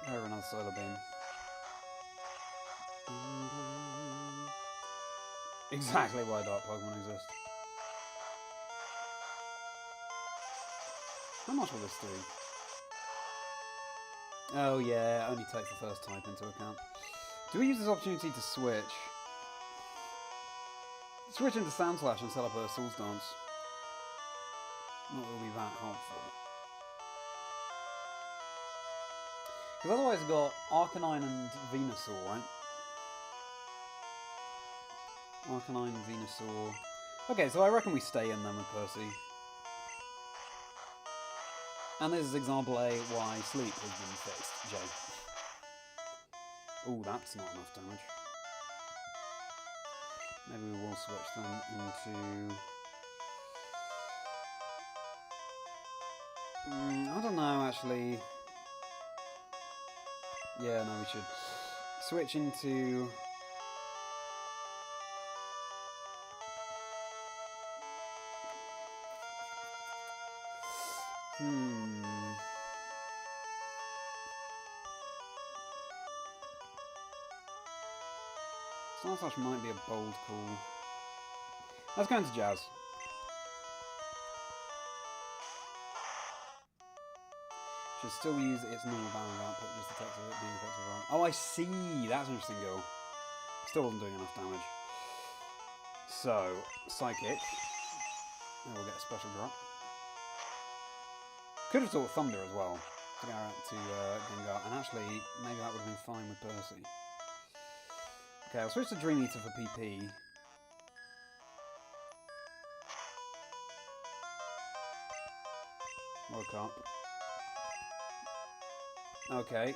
Over another Solar Beam. Exactly why Dark Pokemon exist. How much will this do? Oh yeah, it only takes the first type into account. Do we use this opportunity to switch? Switch into Sound Slash and set up a Soul's Dance. Not that it'll be that helpful. Because otherwise we've got Arcanine and Venusaur, right? Arcanine and Venusaur. Okay, so I reckon we stay in them with Percy. And this is example A why sleep has been fixed, J. Ooh, that's not enough damage. Maybe we will switch them into... I don't know, actually. Yeah, no, we should switch into... Sound Slash might be a bold call. Let's go into Jazz. Should still use its normal balance output, just the text of it being effective around. Oh, I see! That's an interesting goal. Still wasn't doing enough damage. So, Psychic. And we'll get a special drop. Could have thought Thunder as well. To go out to Gengar. And actually, maybe that would have been fine with Percy. Okay, I'll switch to Dream Eater for PP. Woke up. Okay.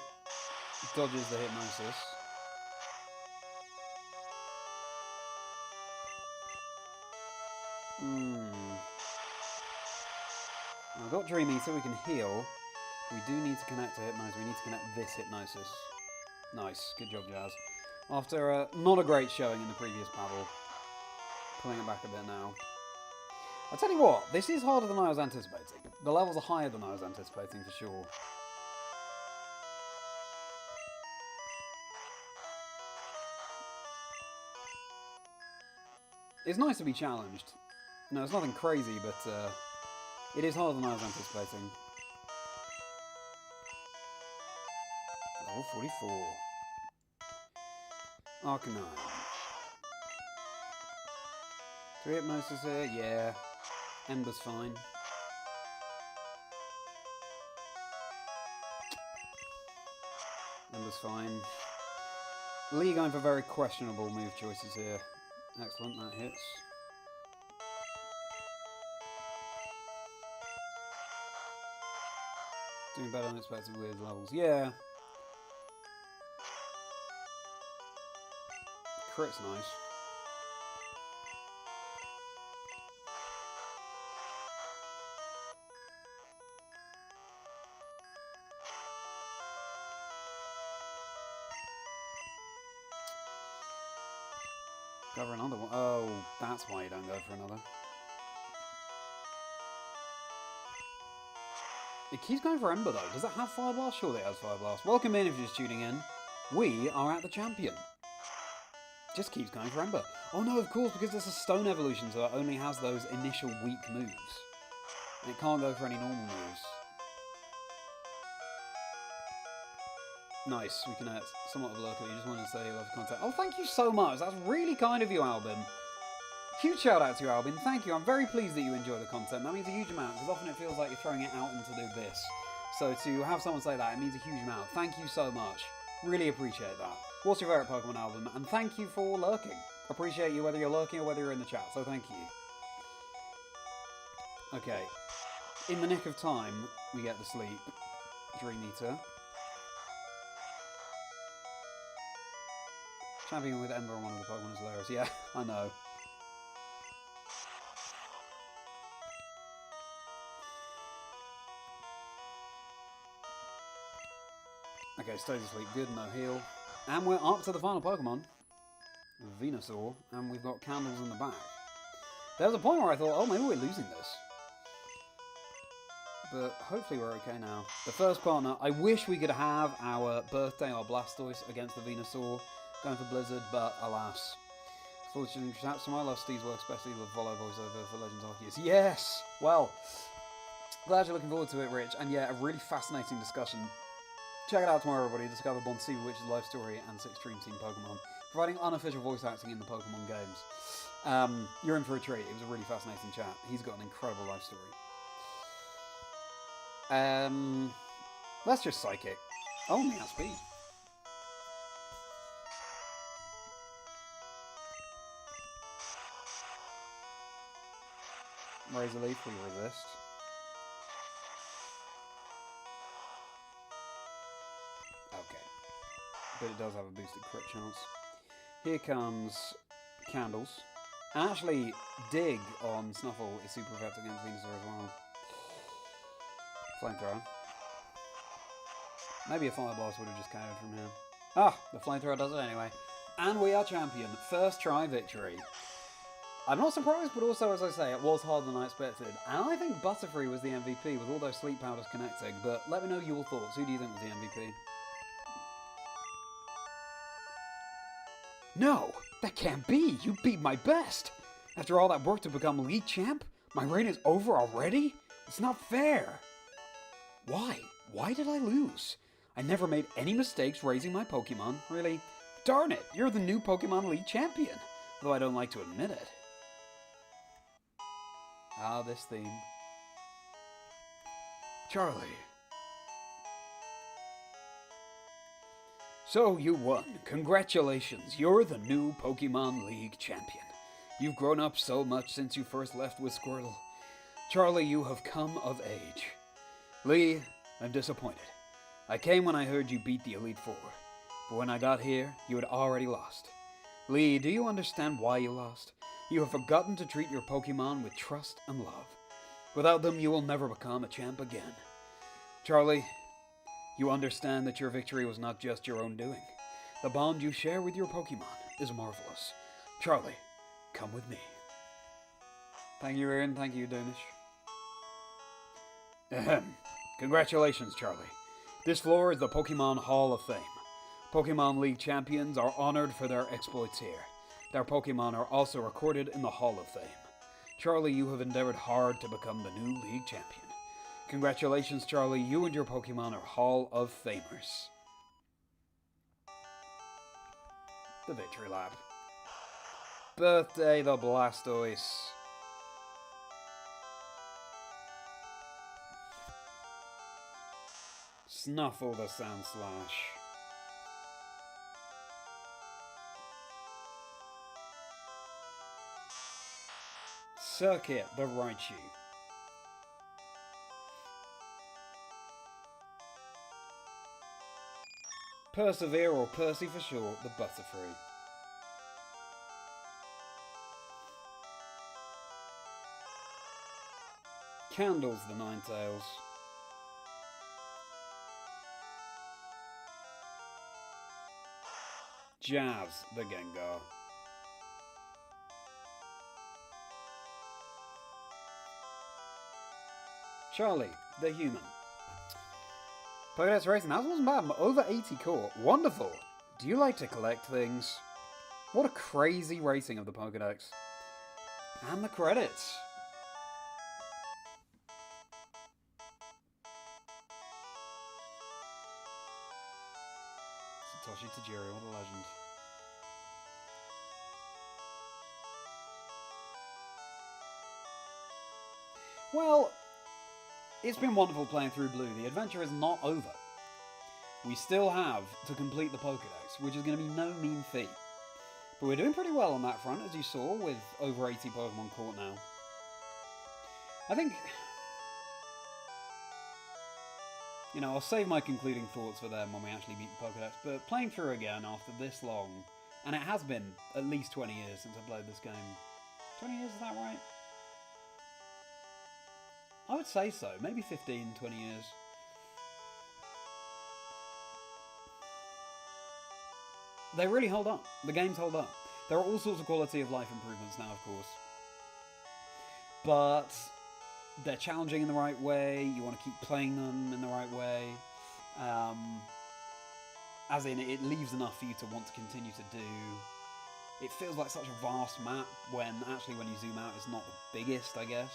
Dodges the Hypnosis. I've got Dream Eater, we can heal. We do need to connect to Hypnosis. We need to connect this Hypnosis. Nice. Good job, Jazz. After not a great showing in the previous battle. Pulling it back a bit now. I'll tell you what, this is harder than I was anticipating. The levels are higher than I was anticipating for sure. It's nice to be challenged. No, it's nothing crazy, but it is harder than I was anticipating. Level 44. Arcanine. 3 Hypnosis here, yeah. Ember's fine. Ember's fine. Lee going for very questionable move choices here. Excellent, that hits. Doing better than expected with levels. Yeah. Crit's nice. Go for another one. Oh, that's why you don't go for another. It keeps going for Ember though. Does it have Fire Blast? Surely it has Fire Blast. Welcome in if you're just tuning in. We are at the champion. Just keeps going for Ember. Oh no, of course, because it's a Stone evolution, so it only has those initial weak moves. And it can't go for any normal moves. Nice, we can somewhat of a look at it. You just wanted to say you love the content. Oh, thank you so much. That's really kind of you, Albin. Huge shout out to you, Albin. Thank you. I'm very pleased that you enjoy the content. That means a huge amount, because often it feels like you're throwing it out into the abyss. So to have someone say that, it means a huge amount. Thank you so much. Really appreciate that. What's your favourite Pokemon album? And thank you for lurking. Appreciate you whether you're lurking or whether you're in the chat, so thank you. Okay. In the nick of time, we get the sleep. Dream Eater. Champion with Ember on one of the Pokemon is hilarious. Yeah, I know. Okay, stays asleep. Good, no heal. And we're up to the final Pokemon. Venusaur. And we've got candles in the back. There was a point where I thought, oh, maybe we're losing this. But hopefully we're okay now. The first partner, I wish we could have our birthday, our Blastoise, against the Venusaur, going for Blizzard, but alas. Fortunately, perhaps my love Steve's work, especially with Volo voiceover for Legends Arceus. Yes! Well, glad you're looking forward to it, Rich. And yeah, a really fascinating discussion. Check it out tomorrow, everybody. Discover Bonsiva Witch's life story and 6 Dream Team Pokemon, providing unofficial voice acting in the Pokemon games. You're in for a treat. It was a really fascinating chat. He's got an incredible life story. Let's just Psychic. Only at speed. Razor Leaf, we resist. Okay. But it does have a boosted crit chance. Here comes Candles. Actually, Dig on Snuffle is super effective against Venusaur as well. Flamethrower. Maybe a Fire Blast would have just KO'd from here. Ah, the Flamethrower does it anyway. And we are champion. First try victory. I'm not surprised, but also, as I say, it was harder than I expected. And I think Butterfree was the MVP with all those sleep powders connecting. But let me know your thoughts. Who do you think was the MVP? No, that can't be. You beat my best. After all that work to become league champ, my reign is over already? It's not fair. Why? Why did I lose? I never made any mistakes raising my Pokemon, really. Darn it, you're the new Pokemon League champion, though I don't like to admit it. Ah, this theme. Charlie. So you won. Congratulations, you're the new Pokemon League champion. You've grown up so much since you first left with Squirtle. Charlie, you have come of age. Lee, I'm disappointed. I came when I heard you beat the Elite Four, but when I got here, you had already lost. Lee, do you understand why you lost? You have forgotten to treat your Pokemon with trust and love. Without them, you will never become a champ again. Charlie, you understand that your victory was not just your own doing. The bond you share with your Pokemon is marvelous. Charlie, come with me. Thank you, Aaron. Thank you, Danish. Ahem. Congratulations, Charlie. This floor is the Pokemon Hall of Fame. Pokemon League champions are honored for their exploits here. Their Pokemon are also recorded in the Hall of Fame. Charlie, you have endeavored hard to become the new League champion. Congratulations, Charlie. You and your Pokemon are Hall of Famers. The Victory Lap. Birthday the Blastoise. Snuffle the Sand Slash. Circuit the Raichu. Persevere, or Percy for short, the Butterfree. Candles the Ninetales. Jazz the Gengar. Charlie the Human. Pokedex Racing, that wasn't bad. Over 80 core. Wonderful. Do you like to collect things? What a crazy rating of the Pokedex. And the credits. Satoshi Tajiri, what a legend. Well, it's been wonderful playing through Blue. The adventure is not over. We still have to complete the Pokédex, which is going to be no mean feat. But we're doing pretty well on that front, as you saw, with over 80 Pokemon caught now. I think... You know, I'll save my concluding thoughts for them when we actually beat the Pokédex, but playing through again after this long, And it has been at least 20 years since I played this game. 20 years, is that right? I would say so. Maybe 15, 20 years. They really hold up. The games hold up. There are all sorts of quality of life improvements now, of course. But they're challenging in the right way. You want to keep playing them in the right way. As in, it leaves enough for you to want to continue to do. It feels like such a vast map when actually when you zoom out it's not the biggest, I guess.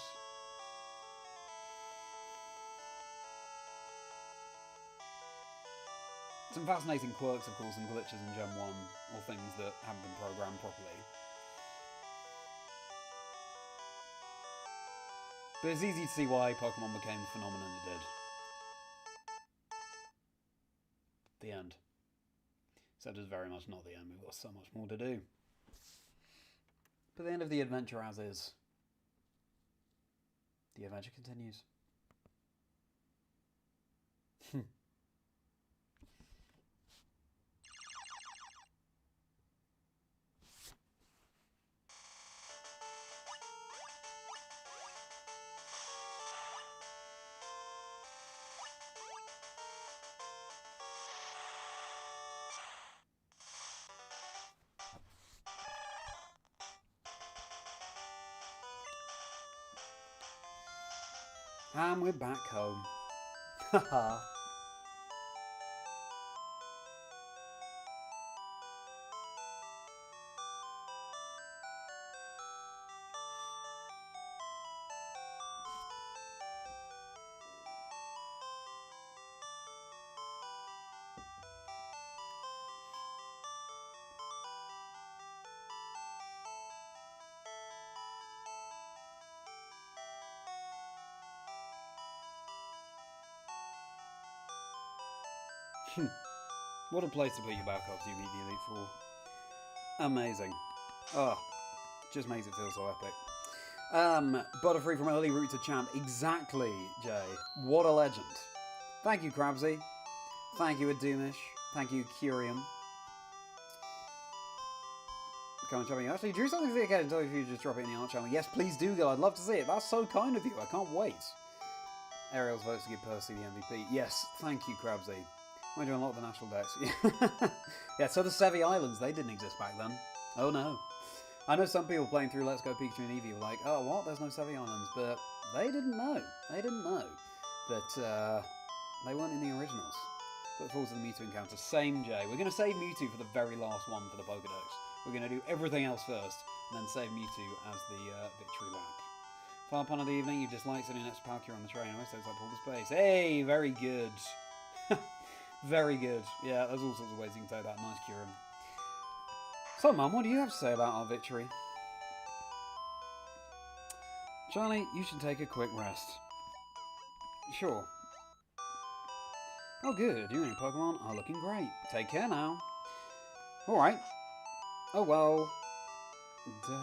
Some fascinating quirks, of course, and glitches in Gen 1, or things that haven't been programmed properly. But it's easy to see why Pokemon became the phenomenon it did. The end. Except it's very much not the end, we've got so much more to do. But the end of the adventure as is. The adventure continues. And we're back home. Haha. What a place to put you back after you beat the Elite Four. Amazing. Oh, just makes it feel so epic. Butterfree from early route to champ. Exactly, Jay. What a legend. Thank you, Crabsy. Thank you, Adumish. Thank you, Curium. Come on, champion. Actually, drew something for the occasion. Tell you if you just drop it in the art channel. Yes, please do, Gil. I'd love to see it. That's so kind of you. I can't wait. Ariel's votes to give Percy the MVP. Yes, thank you, Crabsy. We're doing a lot of the national decks. Yeah, so the Sevi Islands, they didn't exist back then. Oh no. I know some people playing through Let's Go Pikachu and Eevee were like, oh what, there's no Sevi Islands, but they didn't know. They didn't know that they weren't in the originals. Look forward to the Mewtwo encounter. Same, Jay. We're going to save Mewtwo for the very last one for the Pokedex. We're going to do everything else first, and then save Mewtwo as the victory lap. Final pun of the evening, you dislike sitting next to Palkia on the train. I always takes up all the space. Hey, very good. Very good. Yeah, there's all sorts of ways you can take that. Nice, Kieran. So, Mum, what do you have to say about our victory? Charlie, you should take a quick rest. Sure. Oh, good. You and your Pokemon are looking great. Take care now. Alright. Oh, well. We're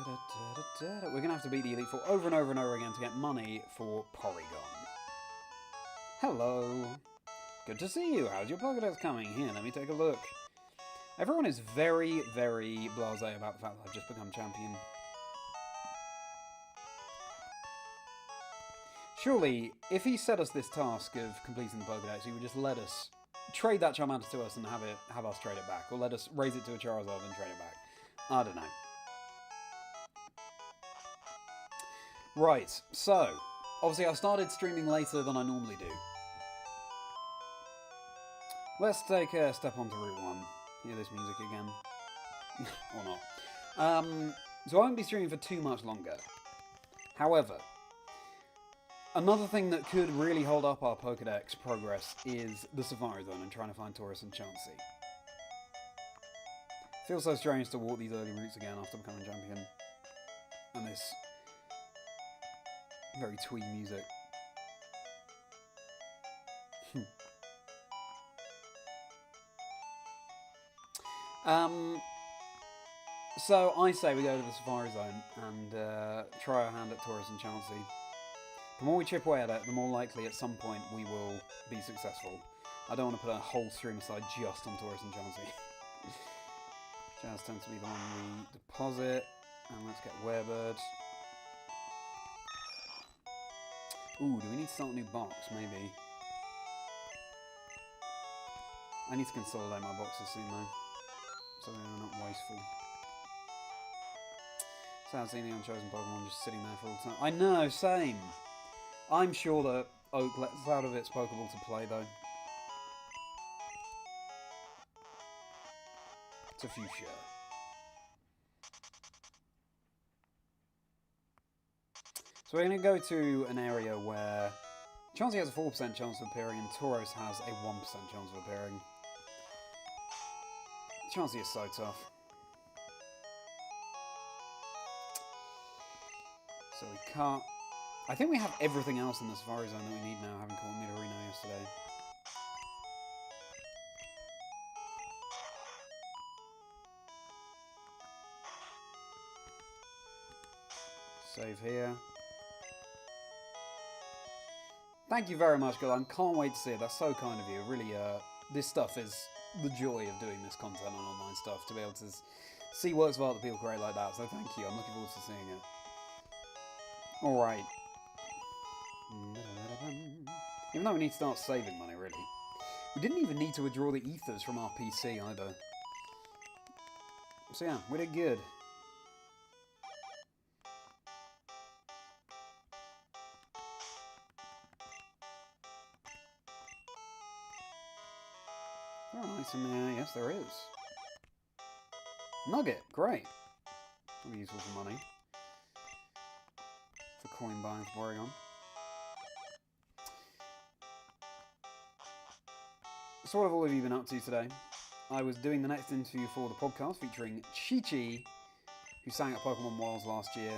going to have to beat the Elite Four over and over and over again to get money for Porygon. Hello. Good to see you. How's your Pokédex coming? Here, let me take a look. Everyone is very, very blasé about the fact that I've just become champion. Surely, if he set us this task of completing the Pokédex, he would just let us trade that Charmander to us and have us trade it back. Or let us raise it to a Charizard and trade it back. I don't know. Right, so, obviously I started streaming later than I normally do. Let's take a step onto Route 1. Hear this music again. Or not. So I won't be streaming for too much longer. However, another thing that could really hold up our Pokédex progress is the Safari Zone and trying to find Taurus and Chansey. Feels so strange to walk these early routes again after becoming champion. And this very twee music. So I say we go to the Safari Zone and try our hand at Taurus and Chansey. The more we chip away at it, the more likely at some point we will be successful. I don't want to put a whole stream aside just on Taurus and Chansey. Jazz tends to be the one we deposit. And let's get Werebird. Ooh, do we need to start a new box? Maybe. I need to consolidate my boxes soon though, so they're not wasteful. Sad seeing the unchosen Pokemon just sitting there for all time. I know, same! I'm sure that Oak lets out of its Pokeball to play though. It's a fuchsia. So we're going to go to an area where Chansey has a 4% chance of appearing and Tauros has a 1% chance of appearing. Chansey is so tough. So we can't... I think we have everything else in the Safari Zone that we need now, having caught Nidorino yesterday. Save here. Thank you very much, girl. I can't wait to see it. That's so kind of you. Really, this stuff is the joy of doing this content on online stuff, to be able to see works of art that people create like that. So thank you. I'm looking forward to seeing it. Alright. Even though we need to start saving money, really. We didn't even need to withdraw the ethers from our PC either. So yeah, we did good. Alright, and yes there is. Nugget, great. That'll be useful for money. For coin buying for Oregon. So what have all of you been up to today? I was doing the next interview for the podcast featuring Chi-Chi, who sang at Pokemon Worlds last year,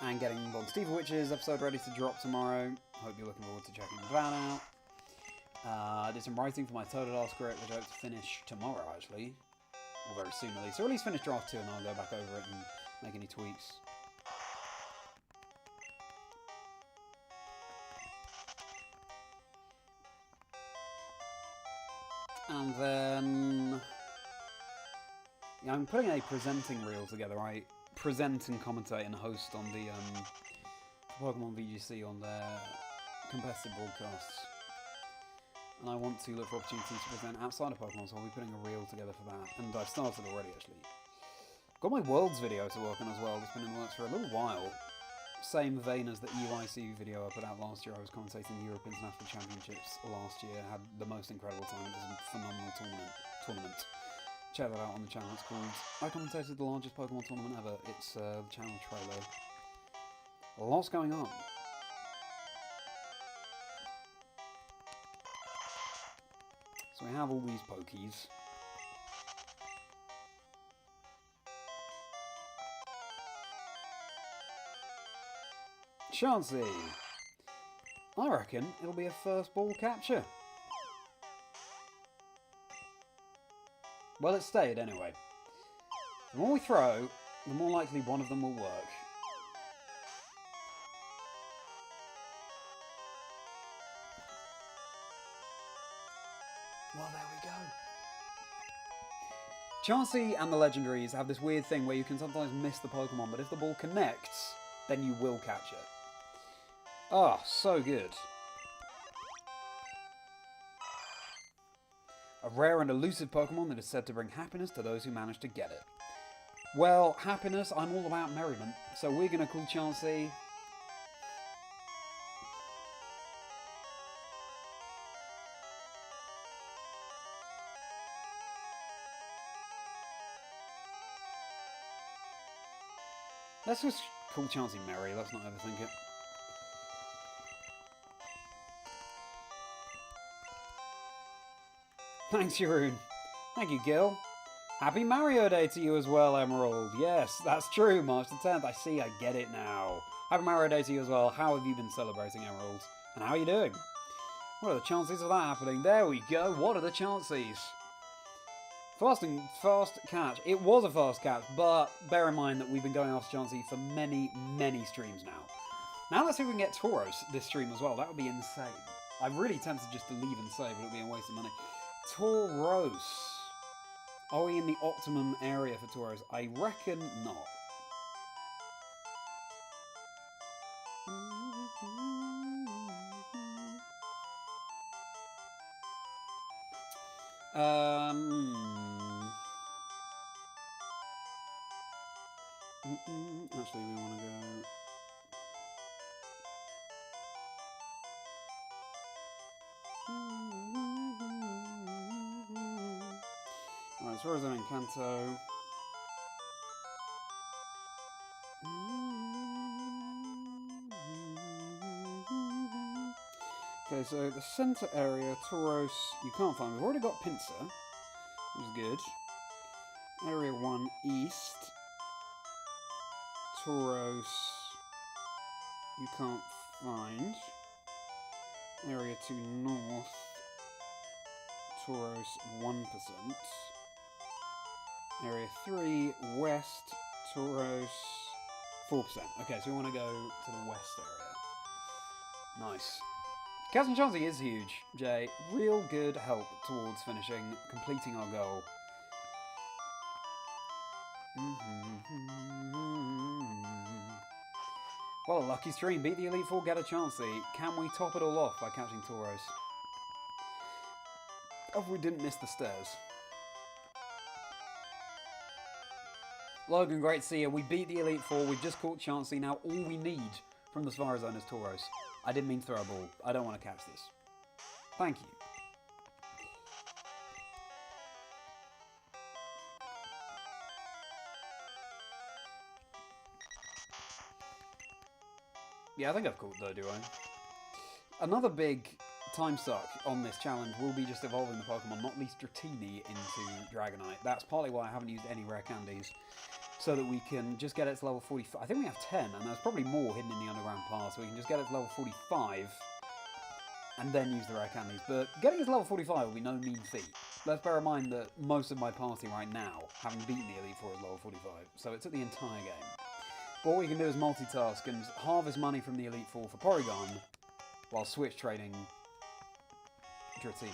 and getting Von Steve Witch's episode ready to drop tomorrow. Hope you're looking forward to checking that out. Did some writing for my Totodile script, which I hope to finish tomorrow, actually. Or very soon, at least. So at least finish draft 2, and I'll go back over it and make any tweaks. And then... yeah, I'm putting a presenting reel together. I present and commentate and host on the Pokemon VGC on their competitive broadcasts. And I want to look for opportunities to present outside of Pokemon, so I'll be putting a reel together for that. And I've started already, actually. Got my Worlds video to work on as well. It's been in the works for a little while. Same vein as the EYC video I put out last year. I was commentating the Europe International Championships last year. Had the most incredible time. It was a phenomenal tournament. Check that out on the channel. It's called... I commentated the largest Pokemon tournament ever. It's the channel trailer. Lots going on. So we have all these Pokies. Chansey. I reckon it'll be a first ball capture. Well, it stayed anyway. The more we throw, the more likely one of them will work. Well, there we go. Chansey and the legendaries have this weird thing where you can sometimes miss the Pokemon, but if the ball connects, then you will catch it. Ah, so good. A rare and elusive Pokemon that is said to bring happiness to those who manage to get it. Well, happiness, I'm all about merriment, so we're going to call Chansey... Let's just call Chansey Merry, let's not overthink it. Thanks, Jeroen. Thank you, Gil. Happy Mario Day to you as well, Emerald. Yes, that's true, March the 10th. I see, I get it now. Happy Mario Day to you as well. How have you been celebrating, Emerald? And how are you doing? What are the chances of that happening? There we go. What are the chances? Fast catch. It was a fast catch, but bear in mind that we've been going after Chansey for many, many streams now. Now let's see if we can get Tauros this stream as well. That would be insane. I'm really tempted just to leave and save, but it would be a waste of money. Tauros. Are we in the optimum area for Tauros? I reckon not. Actually, we want to go... Alright, so Horizon and Kanto. Okay, so the centre area, Tauros, you can't find. We've already got Pinsir, which is good. Area 1 east, Tauros, you can't find. Area 2 north, Tauros 1%. Area 3 west, Tauros 4%. Okay, so we want to go to the west area. Nice. Captain Chauncey is huge, Jay. Real good help towards completing our goal. Well, a lucky stream. Beat the Elite Four, get a Chauncey. Can we top it all off by catching Tauros? If we didn't miss the stairs. Logan, great to see you. We beat the Elite Four. We've just caught Chauncey. Now all we need from the Safari Zone is Tauros. I didn't mean throw a ball. I don't want to catch this. Thank you. Yeah, I think I've caught though, do I? Another big time suck on this challenge will be just evolving the Pokemon, not least Dratini, into Dragonite. That's partly why I haven't used any rare candies, so that we can just get it to level 45. I think we have 10, and there's probably more hidden in the underground path, so we can just get it to level 45 and then use the rare candies. But getting it to level 45 will be no mean feat. Let's bear in mind that most of my party right now, having beaten the Elite Four, is level 45, so it took the entire game. But what we can do is multitask and harvest money from the Elite Four for Porygon while switch trading Dratini.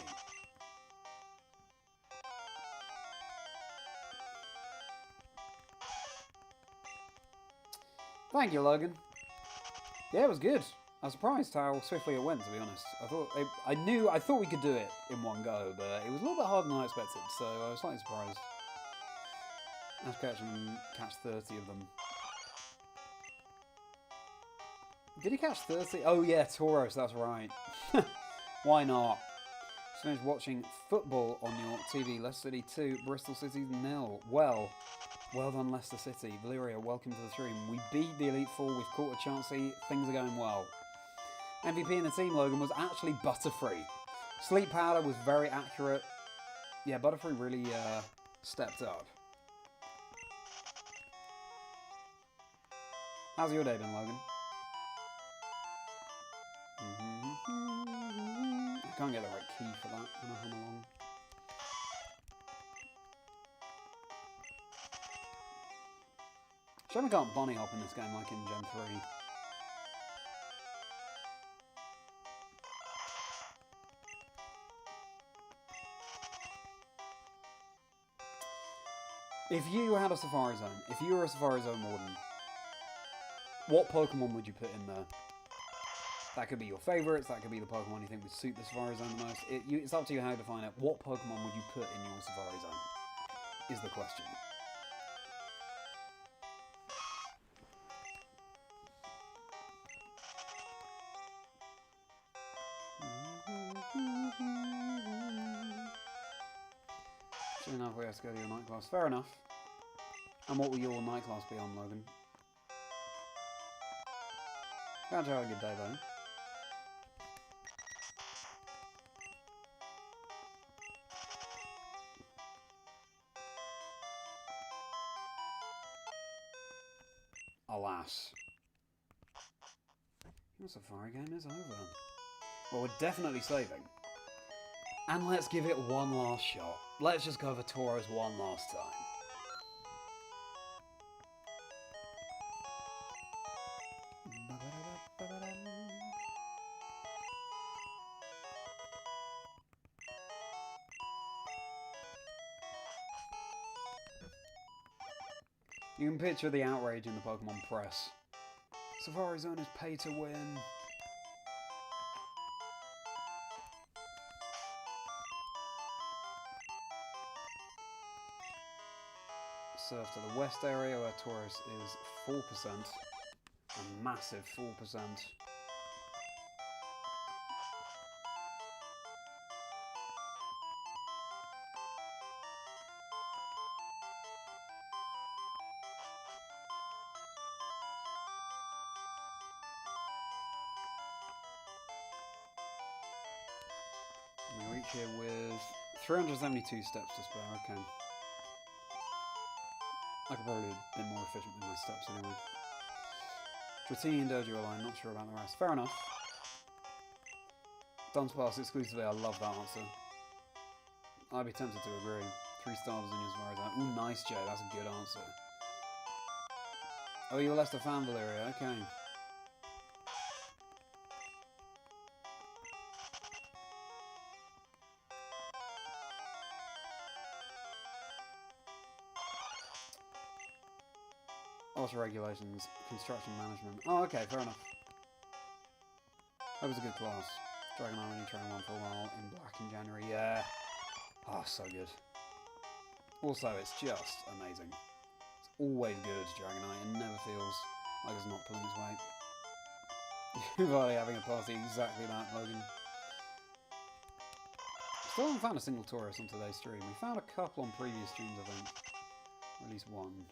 Thank you, Logan. Yeah, it was good. I was surprised how swiftly it went, to be honest. I thought we could do it in one go, but it was a little bit harder than I expected, so I was slightly surprised. Let's catch 30 of them. Did he catch 30? Oh yeah, Tauros, that's right. Why not? Just finished watching football on your TV. Leicester City 2, Bristol City 0. Well done, Leicester City. Valeria, welcome to the stream. We beat the Elite Four, we've caught a Chauncey, things are going well. MVP in the team, Logan, was actually Butterfree. Sleep Powder was very accurate. Yeah, Butterfree really stepped up. How's your day been, Logan? I can't get the right key for that when I hum along. Shame I can't bunny hop in this game like in Gen 3. If you had a Safari Zone, if you were a Safari Zone warden, what Pokemon would you put in there? That could be your favourites, that could be the Pokemon you think would suit the Safari Zone the most. It's up to you how to define it. What Pokemon would you put in your Safari Zone? Is the question. Soon enough, we have to go to your night class. Fair enough. And what will your night class be on, Logan? Glad you had a good day, though. Alas. Your Safari game is over. Well, we're definitely saving. And let's give it one last shot. Let's just go for Tauros one last time. You can picture the outrage in the Pokemon press. Safari Zone is pay to win. Surf to the west area where Taurus is 4%. A massive 4%. We reach here with 372 steps to spare, okay. I could probably have been more efficient with my steps anyway. Dratini and Dojo line, not sure about the rest. Fair enough. Dunce Pass exclusively, I love that answer. I'd be tempted to agree. 3 stars in as far as that. Ooh, nice, Jay, that's a good answer. Oh, you're Leicester fan, Valeria, okay. Auto regulations, construction management. Oh, okay, fair enough. That was a good class. Dragonite only trained one for a while in black in January. Yeah. Oh, so good. Also, it's just amazing. It's always good, Dragonite. It never feels like it's not pulling its weight. You're probably having a party exactly that, Logan. Still haven't found a single Taurus on today's stream. We found a couple on previous streams, I think. Or at least one.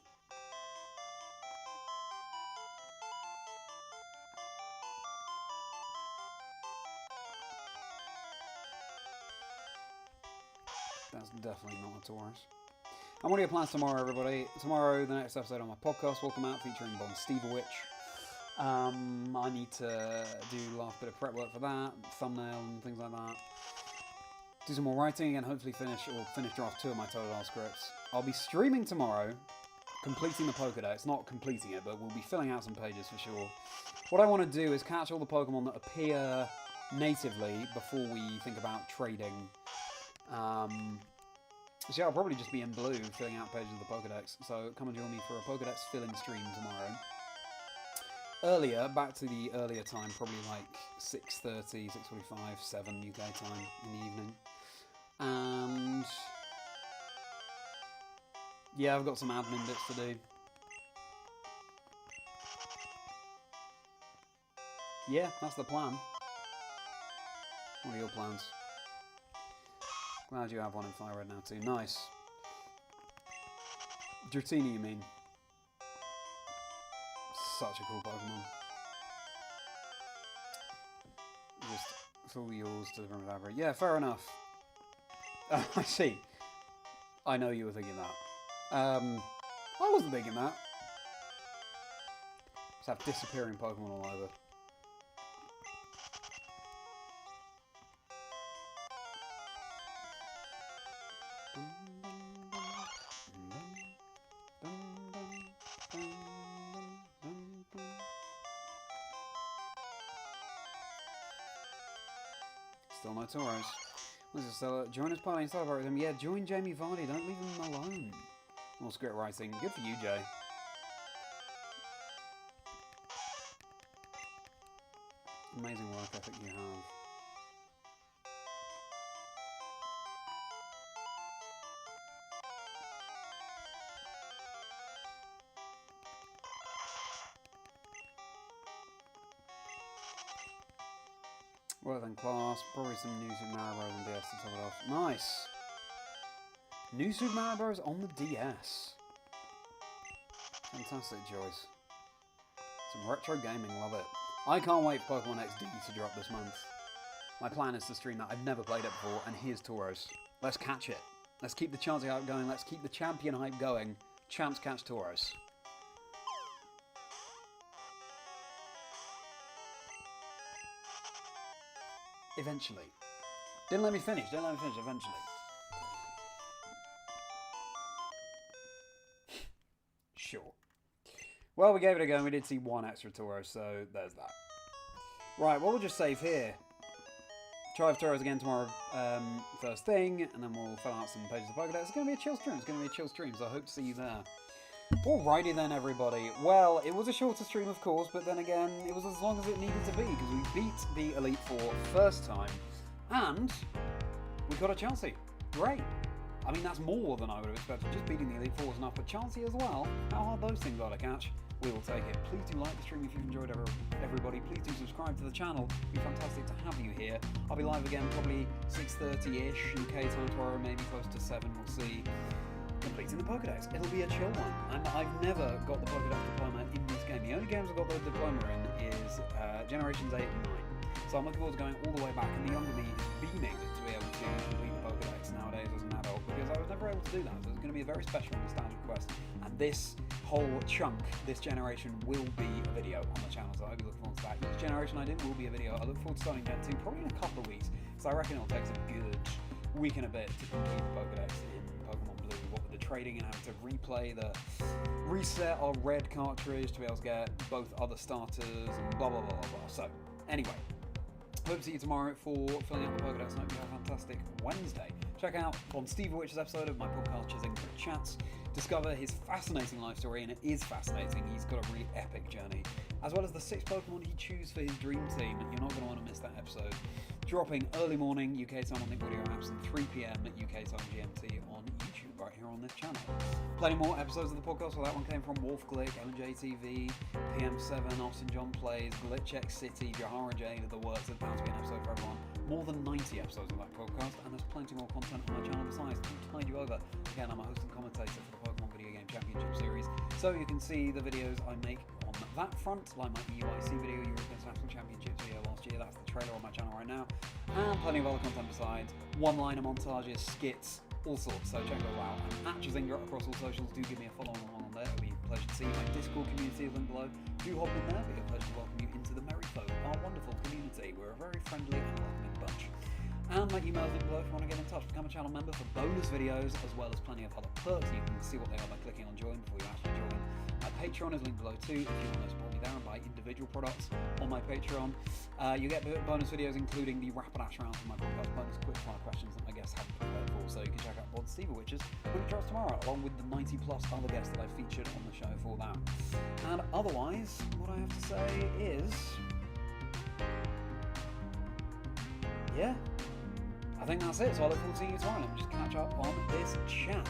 That's definitely not a Taurus. And what are your plans tomorrow, everybody? Tomorrow, the next episode on my podcast will come out featuring Bon Stevewich. I need to do the last bit of prep work for that, thumbnail and things like that. Do some more writing and hopefully finish draft 2 of my Totodile scripts. I'll be streaming tomorrow, completing the Pokédex. Not completing it, but we'll be filling out some pages for sure. What I want to do is catch all the Pokemon that appear natively before we think about trading. So yeah, I'll probably just be in blue filling out pages of the Pokédex, so come and join me for a Pokédex filling stream tomorrow. Earlier, back to the earlier time, probably like 6:30, 6:45, 7 UK time in the evening. And yeah, I've got some admin bits to do. Yeah, that's the plan. What are your plans? Glad you have one in FireRed now too. Nice. Dratini, you mean? Such a cool Pokemon. Just full yours to the room of Abra. Yeah, fair enough. I see. I know you were thinking that. I wasn't thinking that. Just have disappearing Pokemon all over. Still no Tauros. What's this? Join us party and celebrate with him. Yeah, join Jamie Vardy. Don't leave him alone. More script writing. Good for you, Jay. Amazing work ethic you have. Well then, class. Probably some new Super Mario Bros. On DS to top it off. Nice! New Super Mario Bros. On the DS. Fantastic, Joyce. Some retro gaming, love it. I can't wait for Pokemon XD to drop this month. My plan is to stream that. I've never played it before, and here's Tauros. Let's catch it. Let's keep the Chansey hype going. Let's keep the champion hype going. Champs catch Tauros. Eventually. Didn't let me finish. Eventually. Sure. Well, we gave it a go and we did see one extra Tauros, so there's that. Right, well, we'll just save here. Try with Tauros again tomorrow, first thing, and then we'll fill out some pages of Pokédex. It's going to be a chill stream. So I hope to see you there. Alrighty then, everybody. Well, it was a shorter stream, of course, but then again, it was as long as it needed to be, because we beat the Elite Four first time, and we got a Chelsea. Great. I mean, that's more than I would have expected. Just beating the Elite Four was enough, but Chelsea as well. How hard those things are to catch. We will take it. Please do like the stream if you've enjoyed everybody. Please do subscribe to the channel. It'd be fantastic to have you here. I'll be live again probably 6:30ish UK time tomorrow, maybe close to 7, we'll see. Completing the Pokédex. It'll be a chill one. And I've never got the Pokédex diploma in this game. The only games I've got the diploma in is Generations 8 and 9. So I'm looking forward to going all the way back, and the younger me is beaming to be able to complete the Pokédex nowadays as an adult, because I was never able to do that. So it's going to be a very special and nostalgic quest. And this whole chunk, this generation, will be a video on the channel, so I'll be looking forward to that. Each generation I do will be a video. I look forward to starting Gen 2 probably in a couple of weeks, so I reckon it'll take us a good week and a bit to complete the Pokédex in Pokémon Blue, what with the trading and having to reset our red cartridge to be able to get both other starters and blah blah blah blah. So anyway, hope to see you tomorrow for filling out the Pokédex. I hope you have a fantastic Wednesday. Check out on Steve Witch's episode of my podcast Chazingdra Chats. Discover his fascinating life story, and it is fascinating. He's got a really epic journey, as well as the 6 Pokemon he chose for his dream team. You're not going to want to miss that episode. Dropping early morning UK time on Link Video Apps and 3 PM UK time GMT on YouTube right here on this channel. Plenty more episodes of the podcast. So that one came from Wolf Glick, MJTV, PM7, Austin John Plays, Glitch X City, Jahara Jade, The Works. There's bound to be an episode for everyone. More than 90 episodes of that podcast, and there's plenty more content on my channel besides to tide you over. Again, I'm a host and commentator for the Pokemon Video Game Championship Series, so you can see the videos I make on that front, like my EUIC video, European National Championships video last year. That's the trailer on my channel right now, and plenty of other content besides, one-liner montages, skits, all sorts. So check it all out. I'm at Chazingdra across all socials. Do give me a follow along on there. It'll be a pleasure to see you. My Discord community is linked below. Do hop in there. It'll be a pleasure to welcome you into the Merry Folk, our wonderful community. We're a very friendly and welcoming bunch. And my email is linked below if you want to get in touch. Become a channel member for bonus videos, as well as plenty of other perks. You can see what they are by clicking on join before you actually join. My Patreon is linked below too if you want to support me there and buy individual products on my Patreon. You get bonus videos including the rapid ash rounds of my podcast, bonus quickfire questions that my guests haven't prepared for. So you can check out Bod Steve Witches when it drops tomorrow, along with the 90 plus other guests that I've featured on the show for that. And otherwise, what I have to say is, yeah, I think that's it. So I look forward to seeing you tomorrow. Let me just catch up on this chat.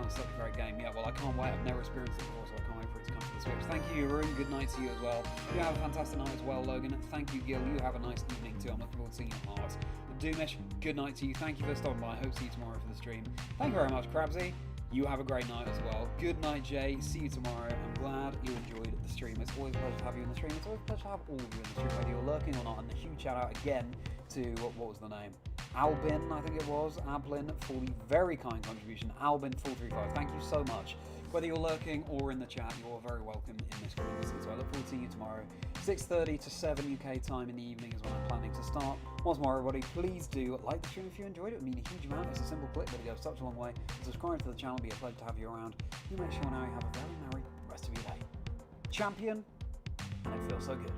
Such a great game. Yeah, well, I can't wait. I've never experienced it before, so I can't wait for it to come to the Switch. Thank you, Arun. Good night to you as well. You have a fantastic night as well, Logan. Thank you, Gil. You have a nice evening too. I'm looking forward to seeing you at Mars. Doomish, good night to you. Thank you for stopping by. I hope to see you tomorrow for the stream. Thank you very much, Crabsy. You have a great night as well. Good night, Jay. See you tomorrow. I'm glad you enjoyed the stream. It's always a pleasure to have you in the stream. It's always a pleasure to have all of you in the stream, whether you're lurking or not. And a huge shout out again to, what was the name? Albin, I think it was, Ablin, for the very kind contribution. Albin435, thank you so much. Whether you're lurking or in the chat, you're very welcome in this community. So I look forward to seeing you tomorrow. 6:30 to 7 UK time in the evening is when I'm planning to start. Once more, everybody, please do like the stream if you enjoyed it. It would mean a huge amount. It's a simple click, but it goes such a long way. Subscribe to the channel, be a pleasure to have you around. You make sure now you have a very merry rest of your day. Champion, and it feels so good.